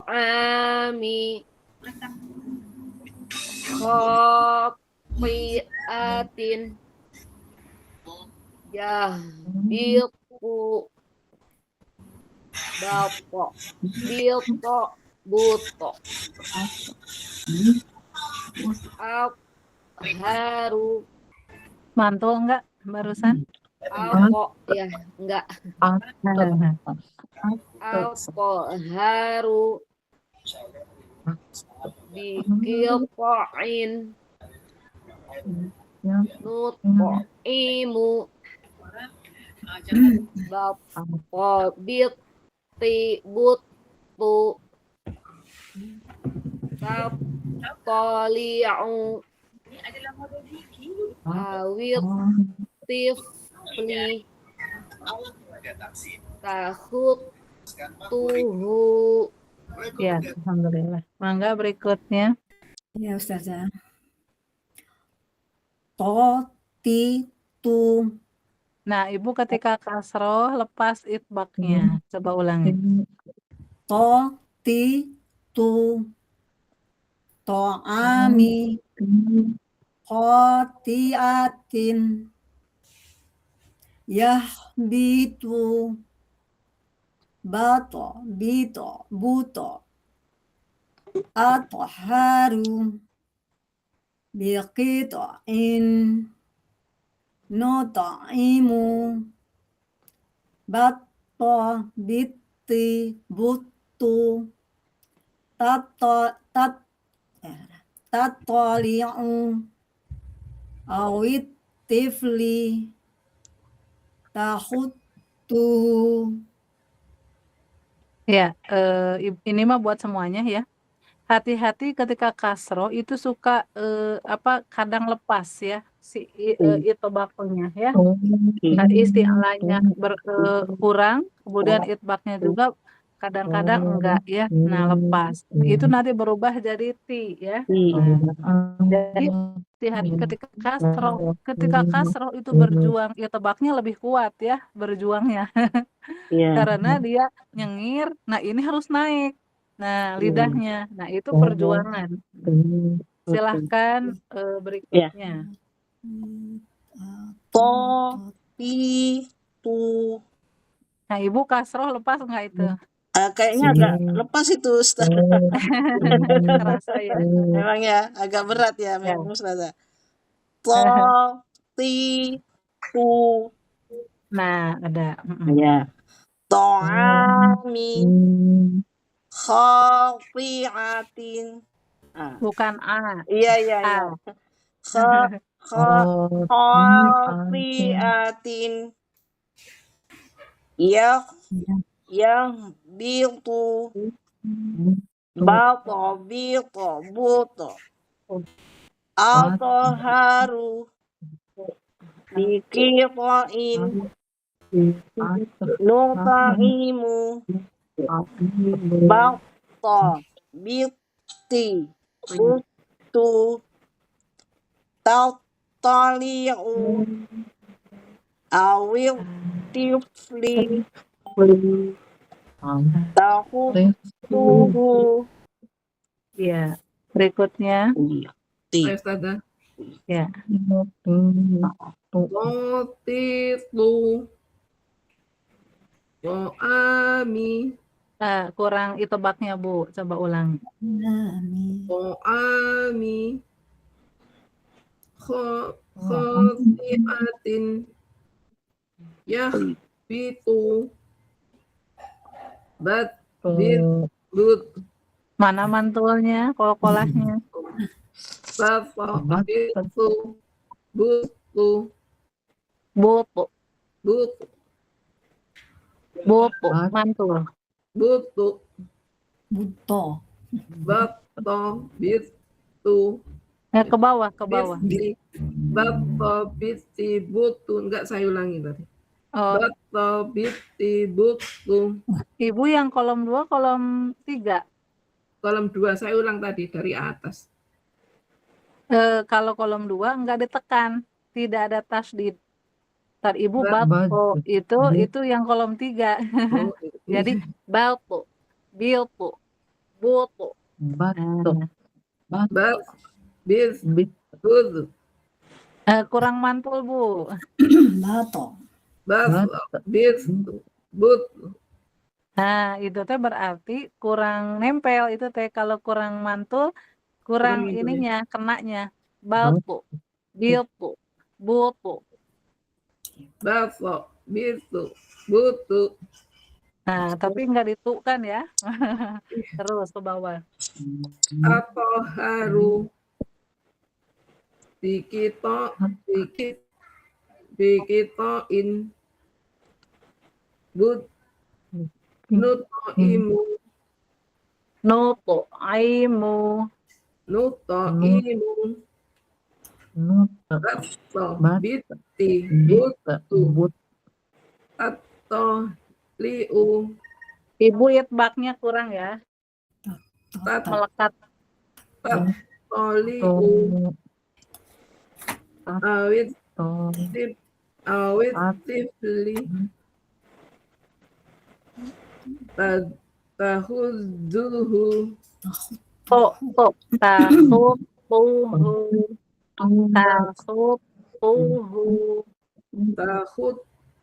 Ami. Khotiatin. Biltu. Bapo. Bilto. Buto. Haru. Mantul enggak barusan? Alko. Ya, enggak. Alko. Haru. Bikilko'in. Nutko'imu. Bapo. Bilti. Butu. Toli'u. Awil. Tifli. Tahutuhu. Ya, alhamdulillah. Mangga berikutnya. Ya Ustazah. Totitu. Nah, Ibu ketika kasroh lepas itbaqnya. Coba ulangi. Totitu. To'ami. Khotiatin. Yahbitu. Bato. Bito. Buto. Atharu. Biqita'in. Nut'imu. Batta. Bitti. Buttu. Tattali'u. awit tifli tahutuhu. Ya, ini mah buat semuanya ya. Hati-hati ketika kasroh itu suka kadang lepas ya si itbaqnya ya. Isti'lanya berkurang, kemudian itbaqnya juga kadang-kadang enggak ya. Nah, lepas. Itu nanti berubah jadi ti ya. Nah, jadi hati-hati ketika kasroh itu berjuang, itbaqnya lebih kuat ya berjuangnya. Karena dia nyengir, nah ini harus naik. Nah, lidahnya. Nah, itu perjuangan. Silahkan berikutnya. To, ti, tu. Nah, Ibu kasroh lepas nggak itu? Kayaknya agak lepas itu, Ustaz. Terasa ya. Memang ya, agak berat ya, Ya. memang Ustaz. To, ti, tu. Nah, ada. To'ami, khati'atin. Bukan A. Iya. A. Khati'atin. Yang bitu. Bato, bito, buto. Al-toharu. Dikito'in. Nuta'imu. Bato, biti. Butu. Tautali'u. Awil tifli. Tahutuhu. Ya. Berikutnya. Saya Ustazah. Ya. Totitu. To'ami. Kurang itbaqnya, Bu. Coba ulang. To'ami. Khati'atin. Yahbitu. But. Mana mantulnya, kolkolahnya? Butu. Butu. Mantul. Butu. Buto. Bato. Bitu. Ke bawah. Bato. Biti. Butu. Enggak, saya ulangi tadi. Oh, Bato. Biti. Butu. Ibu yang kolom 2, kolom 3. Kolom 2 saya ulang tadi dari atas. Kalau kolom 2 enggak ditekan, tidak ada tasdid. Ntar Ibu Bato. itu yang kolom 3. Oh, Jadi bato, biltu, butu. Butu. Kurang mantul, Bu. Bato. Bitu. Butu. Nah, itu teh berarti kurang nempel itu teh. Kalau kurang mantul, kurang Kurang itu ya. ininya, kenanya. Baltu, biltu, butu. Bato. Bitu. Butu. Nah, tapi enggak ditukan ya. Terus ke bawah. Atau haru. Dikitoin. Nuto'imu. Nuto'imu. Bato. Biti. Butu. Atau liu. Ibu itbaqnya kurang ya. Melekat. Toliu. Awit tifli. Tahudzuhu.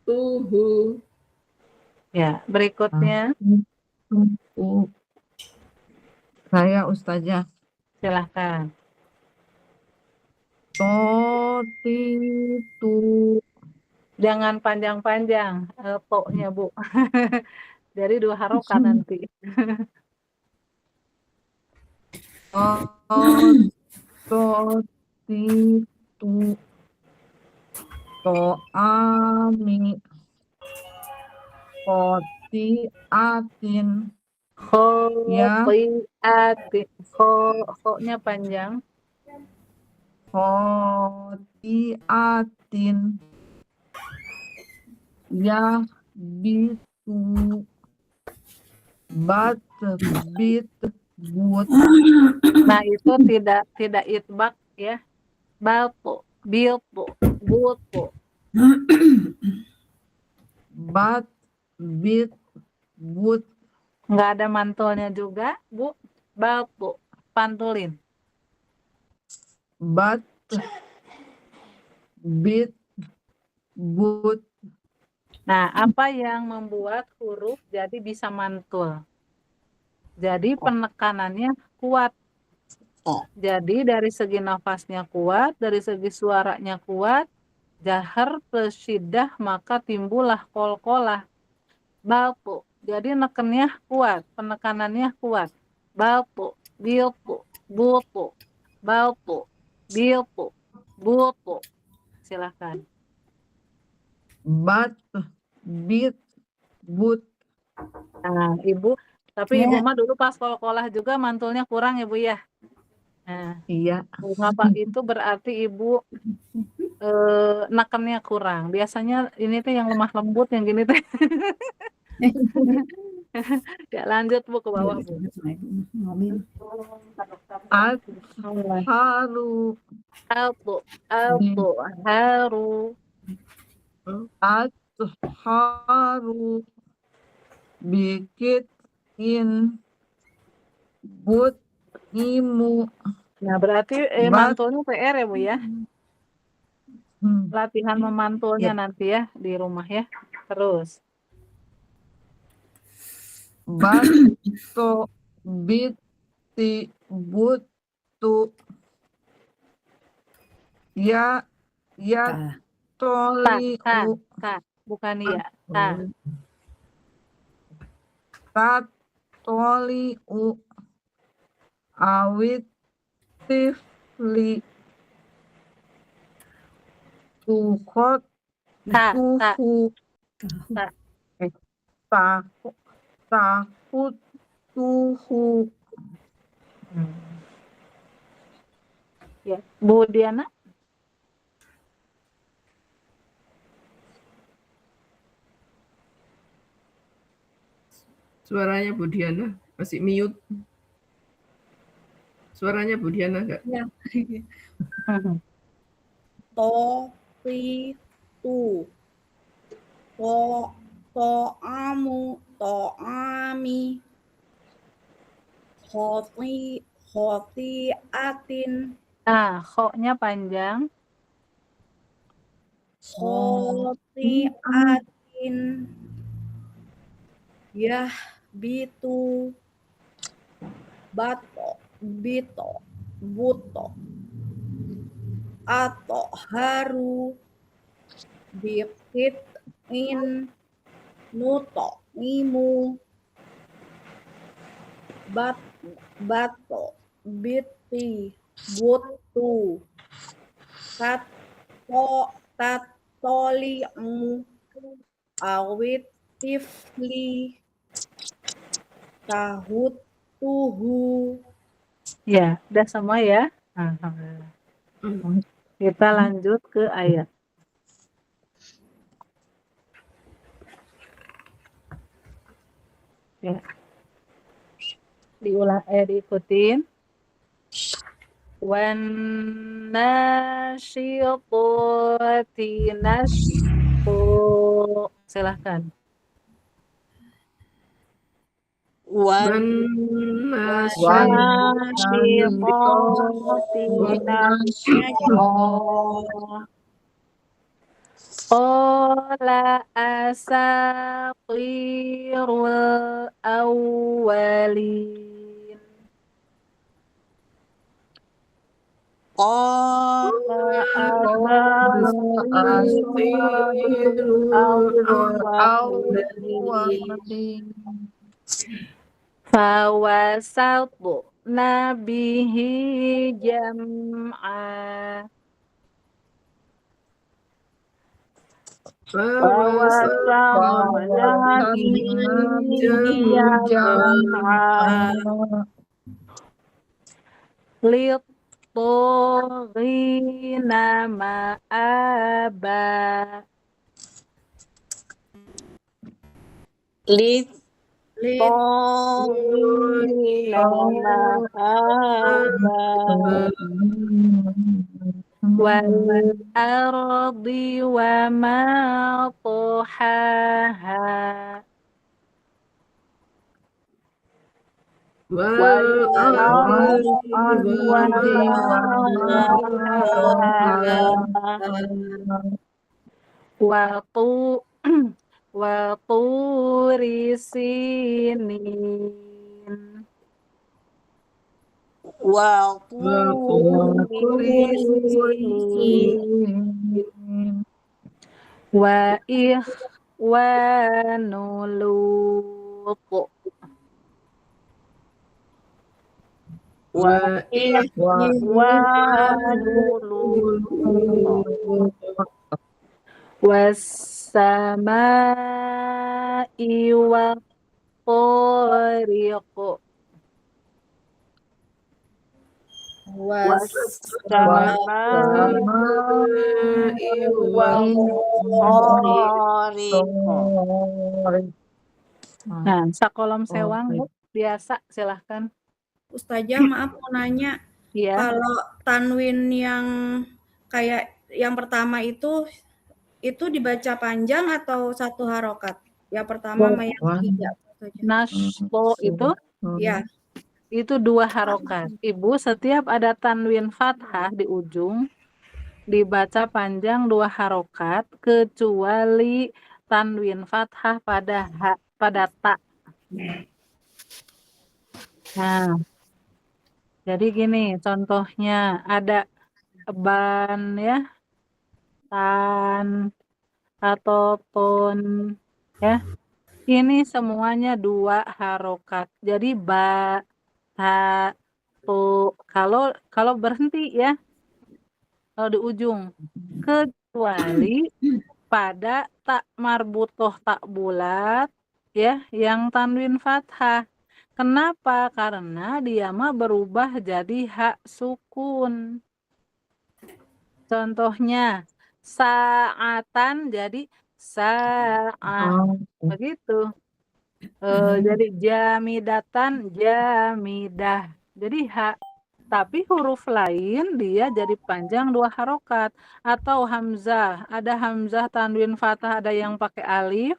Tahutuhu. Ya, berikutnya Saya Ustazah. silahkan. Totitu. Jangan panjang-panjang to-nya, Bu. Dari 2 harokat nanti. Totitu. to'ami, khotiatin, ya, Khotiatin. Kho-nya panjang. khotiatin, ya, bitu, bat, bit, but, Nah, itu tidak itbak ya. Balpo, bilpo, bulpo. bat, bit, but, Nggak ada mantulnya juga, Bu. Balpo, pantulin. bat, bit, but, Nah, apa yang membuat huruf jadi bisa mantul? Jadi penekanannya kuat. Jadi dari segi nafasnya kuat, dari segi suaranya kuat, jahar plus syiddah, maka timbullah kolkolah. Balpo. Jadi nekennya kuat, penekanannya kuat. Balpo, bilpo, bulpo, balpo, bilpo, bulpo. Silakan. bat, bit, but. Nah, Ibu, tapi Ya. Ibu mah dulu pas kolkolah juga mantulnya kurang ya Bu ya. Nah, Iya, mengapa itu berarti Ibu nekennya kurang. Biasanya ini tuh yang lemah lembut yang gini tuh. Ya, lanjut Bu ke bawah Bu. haru, Alto, alto, haru, haru, bikit, in, but, imu, Nah, berarti bat, mantulnya PR ya Bu ya. hmm, Latihan memantulnya Yep. nanti ya di rumah ya. Terus. bat, to, biti, butu, ya, ya, Ta. toli, Ta, bukan iya. Ta. tat, toli, awit, tifli, tukot, Ta. tuhu, Ta. takut, takut, tuhu. Ya, Bu Diana. Suaranya Bu Diana masih mute. Suaranya Bu Diana enggak? Ya. To, pi, tu. To'amu, to'ami. Khotiatin. Nah, kho-nya panjang. Khotiatin. Yah, bitu. Bato, bito, buto. Ato, haru. Bikit, in. Nuto, imu. Bato, biti, butu. Tatolimu. Awit, tifli. Tahut, tuhu. Ya, udah semua ya. Alhamdulillah. Kita lanjut ke ayat. Ya. Diikutin. Wan nasyitati nasyu. Silahkan. Wan Nasyitati nasyu. Qala asatirul awwalin. qala Asatirul awwalin. Fawasatu nabihi jam'a. bahwa فوسطنا به جمعا Lit-toghina ma'aba. Lit Lit Toghina ma'aba Wal ardi wa ma tohaha. wal ardi Wa tu wa turi sinin. wa turi Wa ikhwanu Lut. wa Was-samai wa tariq. was Nah, sakolom sewang, Bu. Biasa, silahkan. Ustazah, maaf mau nanya, Iya. kalau tanwin yang kayak yang pertama itu dibaca panjang atau satu harokat? Yang pertama sama yang ketiga. Nashto itu Ya, itu 2 harokat. Ibu, setiap ada tanwin fathah di ujung dibaca panjang 2 harokat kecuali tanwin fathah pada ta. Nah, jadi gini contohnya, ada ban ya, tan atau ton ya. Ini semuanya 2 harokat. Jadi ba, ta, tu. Kalau berhenti ya, kalau di ujung, kecuali pada tak marbutoh tak bulat ya, yang tanwin fathah. Kenapa? Karena dia mah berubah jadi hak sukun. Contohnya saatan jadi sa'ah. Begitu. Jadi jamidatan jamidah. Jadi hak. Tapi huruf lain dia jadi panjang 2 harokat. Atau hamzah. Ada hamzah tanwin fathah, ada yang pakai alif,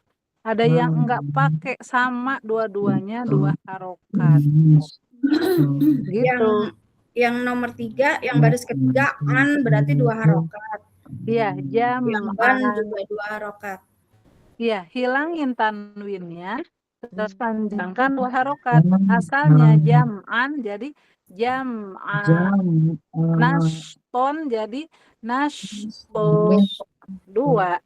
ada yang enggak pakai, sama dua-duanya 2 harokat. Gitu. yang nomor 3, yang baris ketiga an berarti 2 harokat. Iya, Yang ban jam'an. juga 2 harokat. Iya, hilangin tanwinnya, terus panjangkan 2 harokat. Asalnya jam'an jadi jam'an. Nashton jadi nashto. 2.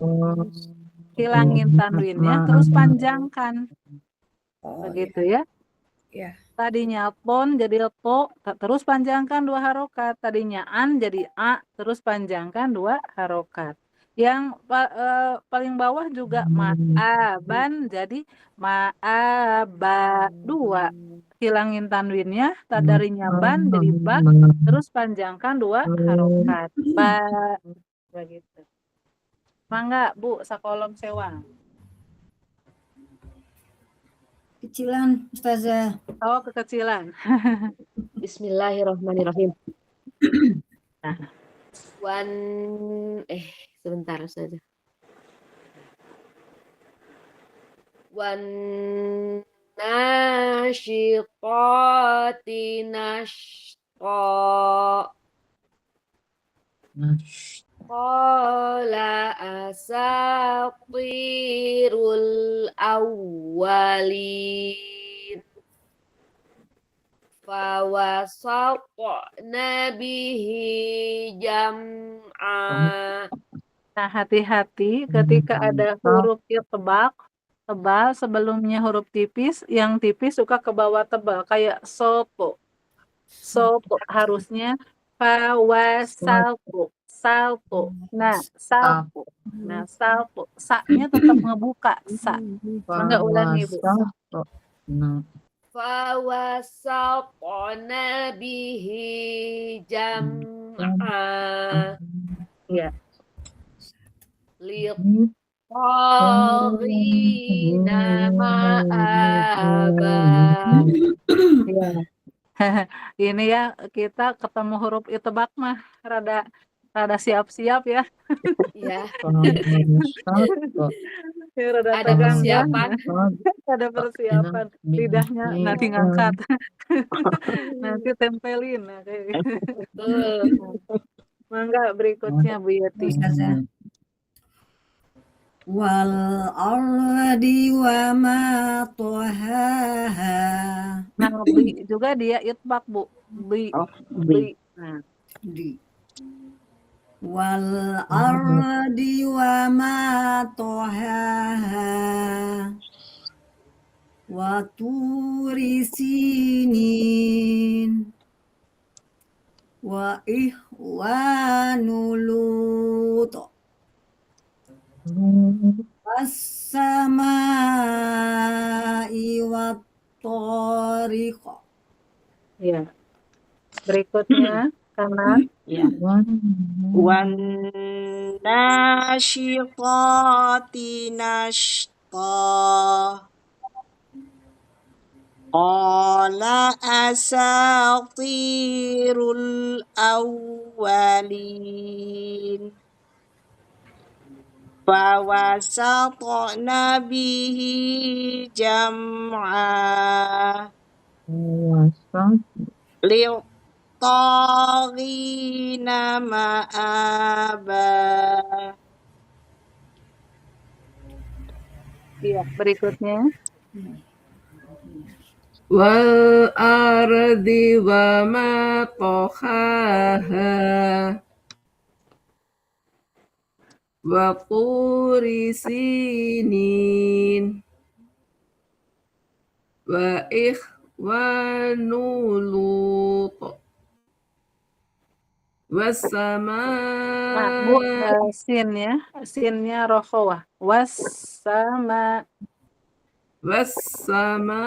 Hilangin tanwinnya, terus panjangkan. Begitu ya. Ya. Tadinya ton jadi to, terus panjangkan 2 harokat. Tadinya an jadi a, terus panjangkan 2 harokat. Yang paling bawah juga ma'aban jadi ma'aba 2. Hilangin tanwinnya, tadarinya ban jadi ba, terus panjangkan 2 harokat. Ba, begitu. Mangga Bu, sakolom sewang. Kecilan, Ustazah. Oh, kekecilan. Bismillahirrahmanirrahim. Sebentar saja. Wan nasyiqati nashqa. Qala asatirul awwalin. Fawasatna bihi jam'a. Nah, hati-hati ketika ada huruf tebal sebelumnya huruf tipis, yang tipis suka ke bawah tebal, kayak soto. Soto harusnya fawasaltu. salto. Nah, salto. Nah, salto. Sa-nya tetap ngebuka. Sa. Mangga ulangi, Bu. Fawasaqna bihi jam'a Iya. liqaghina ma'aba. Iya. Ini ya kita ketemu huruf itebak mah rada siap-siap ya. Ya, Ya, rada ada tegang ya. persiapan. Ada persiapan. Lidahnya nanti ngangkat. Nanti tempelin. Nah, kayak gitu. Mangga berikutnya Bu Yeti. Ustazah. Wal ardi wa ma tahaha. Nah, bi juga dia itbak Bu. Bi. Bi. Nah, Di. Wal ardi wa ma tahaha. Wa turi sinin. Wa ihwanu Lut. As-samai wa tariq. ya. Berikutnya kanan. Wan nasyiqati nashta. Qala asatirul awwalin. Fawasatna bihi jam'a. Liqaghina ma'aba. Iya, berikutnya. Wal ardi wa ma tahaha. Wa turi sinin. Wa ikhwanu Lut. Nah, Bu, sin ya. Sinnya rokhawah. Wassama. Wassamai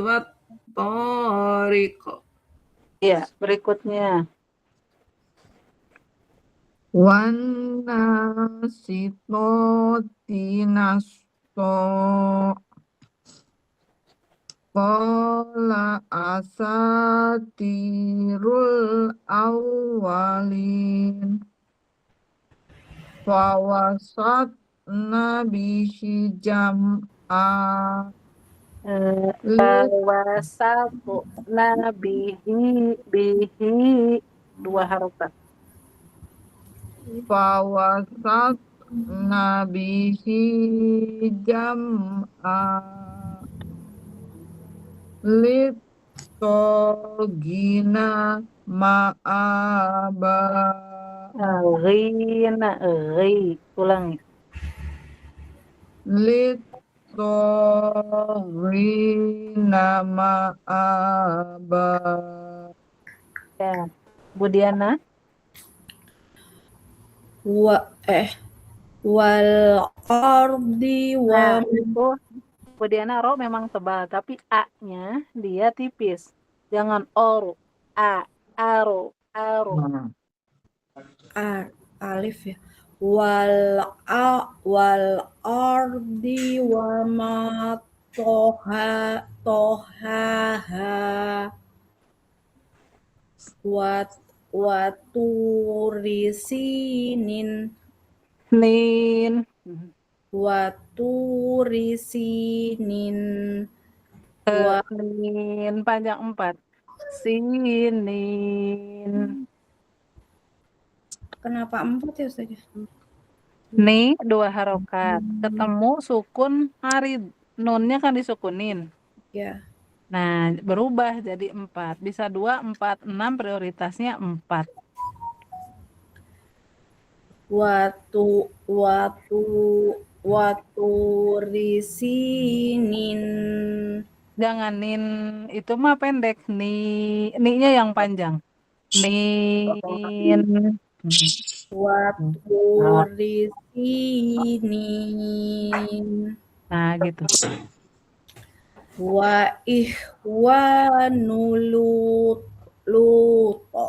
wat tariq. Iya, berikutnya. Wan nasitoti nasto. Qala asatirul awwalin. Fawasatna bihi jam'a. Fawasatu bihi dua harokat. Fawasatna bihi jam'a. Litogina ma'aba. Ghina, ulangi. Litogina ma'aba. Ya, Bu Diana. Wal ardi wa Nah, itu Bu Diana ro memang tebal, tapi A-nya dia tipis. Jangan oru. Aro. alif ya. Wal ardi wa ma tohaha. Wa turi sinin. Nin. Wa turi sinin. Nin panjang 4. Sinin. Kenapa 4 ya Ustaz? Nih 2 harokat. Ketemu sukun arid. Nunnya kan disukunin. Ya. Nah, berubah jadi 4. Bisa 2, 4, 6, prioritasnya 4. Watu risinin. Jangan nin itu mah pendek. Ni-nya yang panjang. Min. Waturi sinin. Nah, gitu. Wa ihwanulut luto.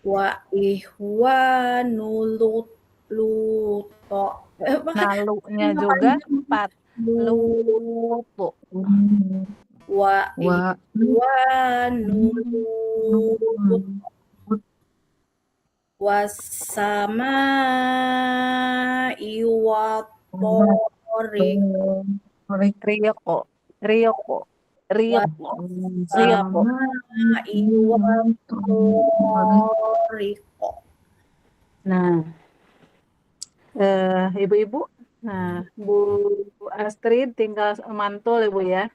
Wa ihwanulut luto. Apa? Nah, lu-nya juga 4. Lutu. Wa Wa ihwanulut wasama iwatori Ryoko. Ryoko. Ryoko. Ryoko. wasama iwatoriko. Nah, ibu-ibu. Nah, Bu Astrid tinggal mantul Ibu ya.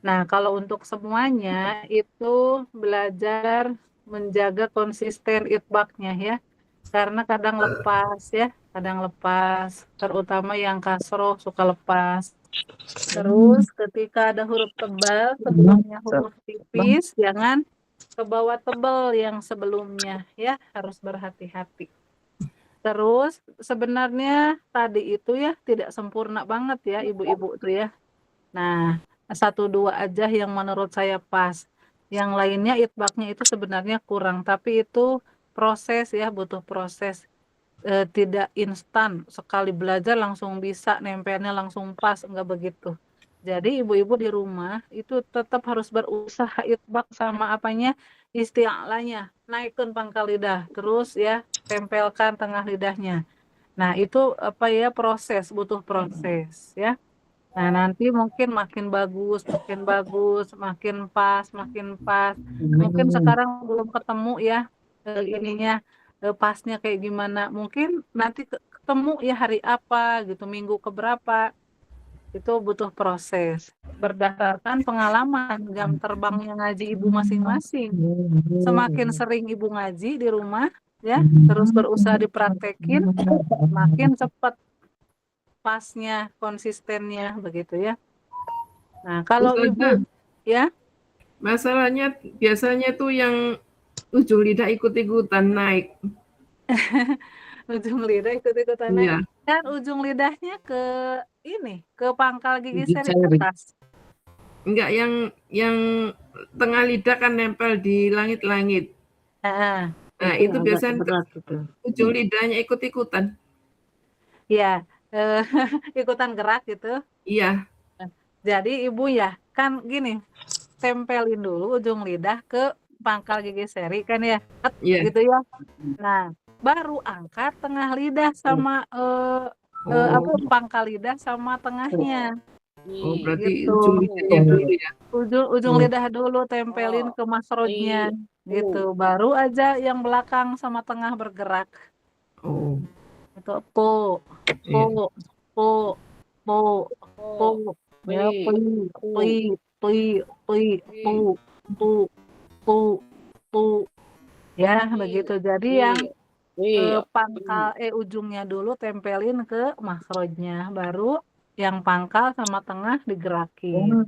Nah, kalau untuk semuanya itu belajar menjaga konsisten itbaknya ya. Karena kadang lepas ya, terutama yang kasroh suka lepas. Terus ketika ada huruf tebal sebelumnya huruf tipis, jangan ke bawah tebal yang sebelumnya ya, harus berhati-hati. Terus sebenarnya tadi itu ya tidak sempurna banget ya ibu-ibu tuh ya. Nah, 1-2 aja yang menurut saya pas. Yang lainnya itbaknya itu sebenarnya kurang, tapi itu proses ya, butuh proses. Tidak instan, sekali belajar langsung bisa, nempelnya langsung pas, enggak begitu. Jadi ibu-ibu di rumah itu tetap harus berusaha itbak sama apanya, isti'lanya, naikkan pangkal lidah, terus ya tempelkan tengah lidahnya. Nah, itu apa ya, butuh proses ya. Nah, nanti mungkin makin bagus, makin pas. Mungkin sekarang belum ketemu ya ininya pasnya kayak gimana. Mungkin nanti ketemu ya hari apa gitu, minggu keberapa. Itu butuh proses. Berdasarkan pengalaman jam terbangnya ngaji ibu masing-masing. Semakin sering ibu ngaji di rumah ya, terus berusaha dipraktekin, makin cepat pasnya, konsistennya begitu ya. Nah, kalau Ustazah, ibu ya, masalahnya biasanya tuh yang ujung lidah ikut-ikutan naik. ujung lidah ikut-ikutan naik. Iya, Dan ujung lidahnya ke ini, ke pangkal gigi Gigi seri seri. atas. enggak yang tengah lidah kan nempel di langit-langit. Nah, Nah, Itu itu agak biasanya berat itu. ujung lidahnya ikut-ikutan. ya ikutan gerak gitu. Iya, Jadi ibu ya, kan gini, tempelin dulu ujung lidah ke pangkal gigi seri kan ya, iya. gitu ya. Nah, baru angkat tengah lidah sama apa Oh, pangkal lidah sama tengahnya berarti gitu. ujung lidahnya dulu ya. Ujung lidah dulu tempelin ke makrojnya gitu. Baru aja yang belakang sama tengah bergerak. Oh, Itu pu pu iya. pu pu pu ya pui pu pu pu pu ya begitu. Jadi yang pangkal ujungnya dulu tempelin ke makrojnya, baru yang pangkal sama tengah digerakin.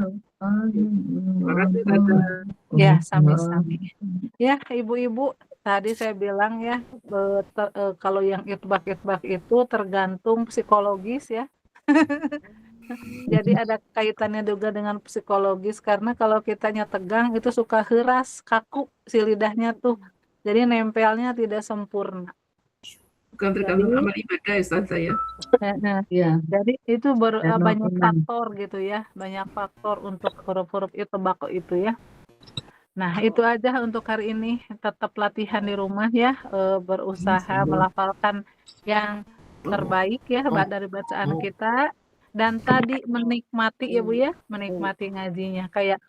Makasih Ustazah. Ya, sami-sami. Ya, ibu-ibu, tadi saya bilang ya, kalau yang itbak-itbak itu tergantung psikologis ya. Jadi ada kaitannya juga dengan psikologis, karena kalau kitanya tegang itu suka keras, kaku si lidahnya tuh. Jadi nempelnya tidak sempurna. Bukan tergantung amal ibadah Ustazah ya. Nah, Ya, jadi itu banyak iman. faktor gitu ya, banyak faktor untuk huruf-huruf itbak itu ya. Nah, itu aja untuk hari ini. Tetap latihan di rumah ya, berusaha melafalkan yang terbaik ya dari bacaan kita. Dan tadi menikmati ya Bu ya, menikmati ngajinya. Kayak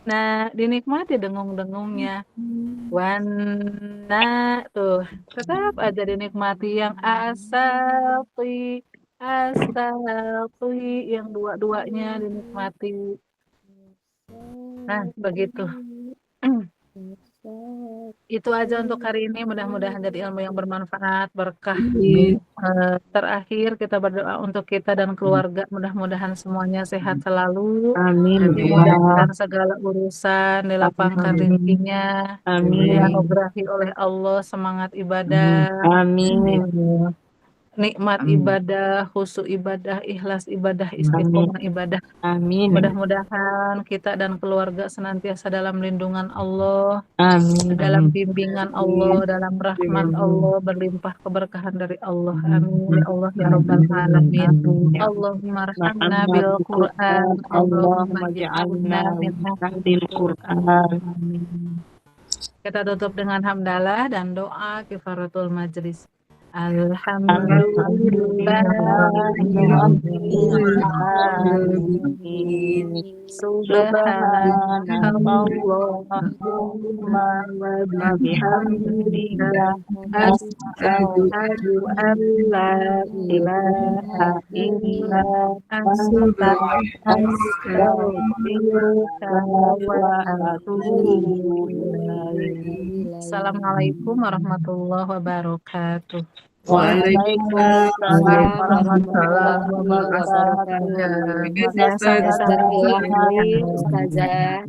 nah dinikmati dengung-dengungnya. Wana tuh, tetap aja dinikmati yang asapi, yang dua-duanya dinikmati. Nah, begitu. Itu aja untuk hari ini, mudah-mudahan jadi ilmu yang bermanfaat, berkah. Amin. Terakhir kita berdoa untuk kita dan keluarga, mudah-mudahan semuanya sehat selalu, Amin. dimudahkan segala urusan, dilapangkan rezekinya, dianugerahi oleh Allah semangat ibadah, Amin. nikmat ibadah, khusyuk ibadah, ikhlas ibadah, istiqomah ibadah. Amin. Mudah-mudahan kita dan keluarga senantiasa dalam lindungan Allah, Amin. dalam bimbingan Allah, dalam rahmat Allah, berlimpah keberkahan dari Allah. Amin ya Allah ya Rabbal alamin. Allahumma arhamna bil Qur'an, Allahumma ja'alna min ahli Qur'an. Amin. Kita tutup dengan hamdalah dan doa kifaratul majlis. Alhamdulillah Subhanallahumma wa bihamdika asyhadu an la ilaha illa anta astaghfiruka wa atubu ilaik. Assalamualaikum warahmatullahi wabarakatuh. Waalaikumsalam warahmatullahi wabarakatuh. Jazakallah khair, Ustazah.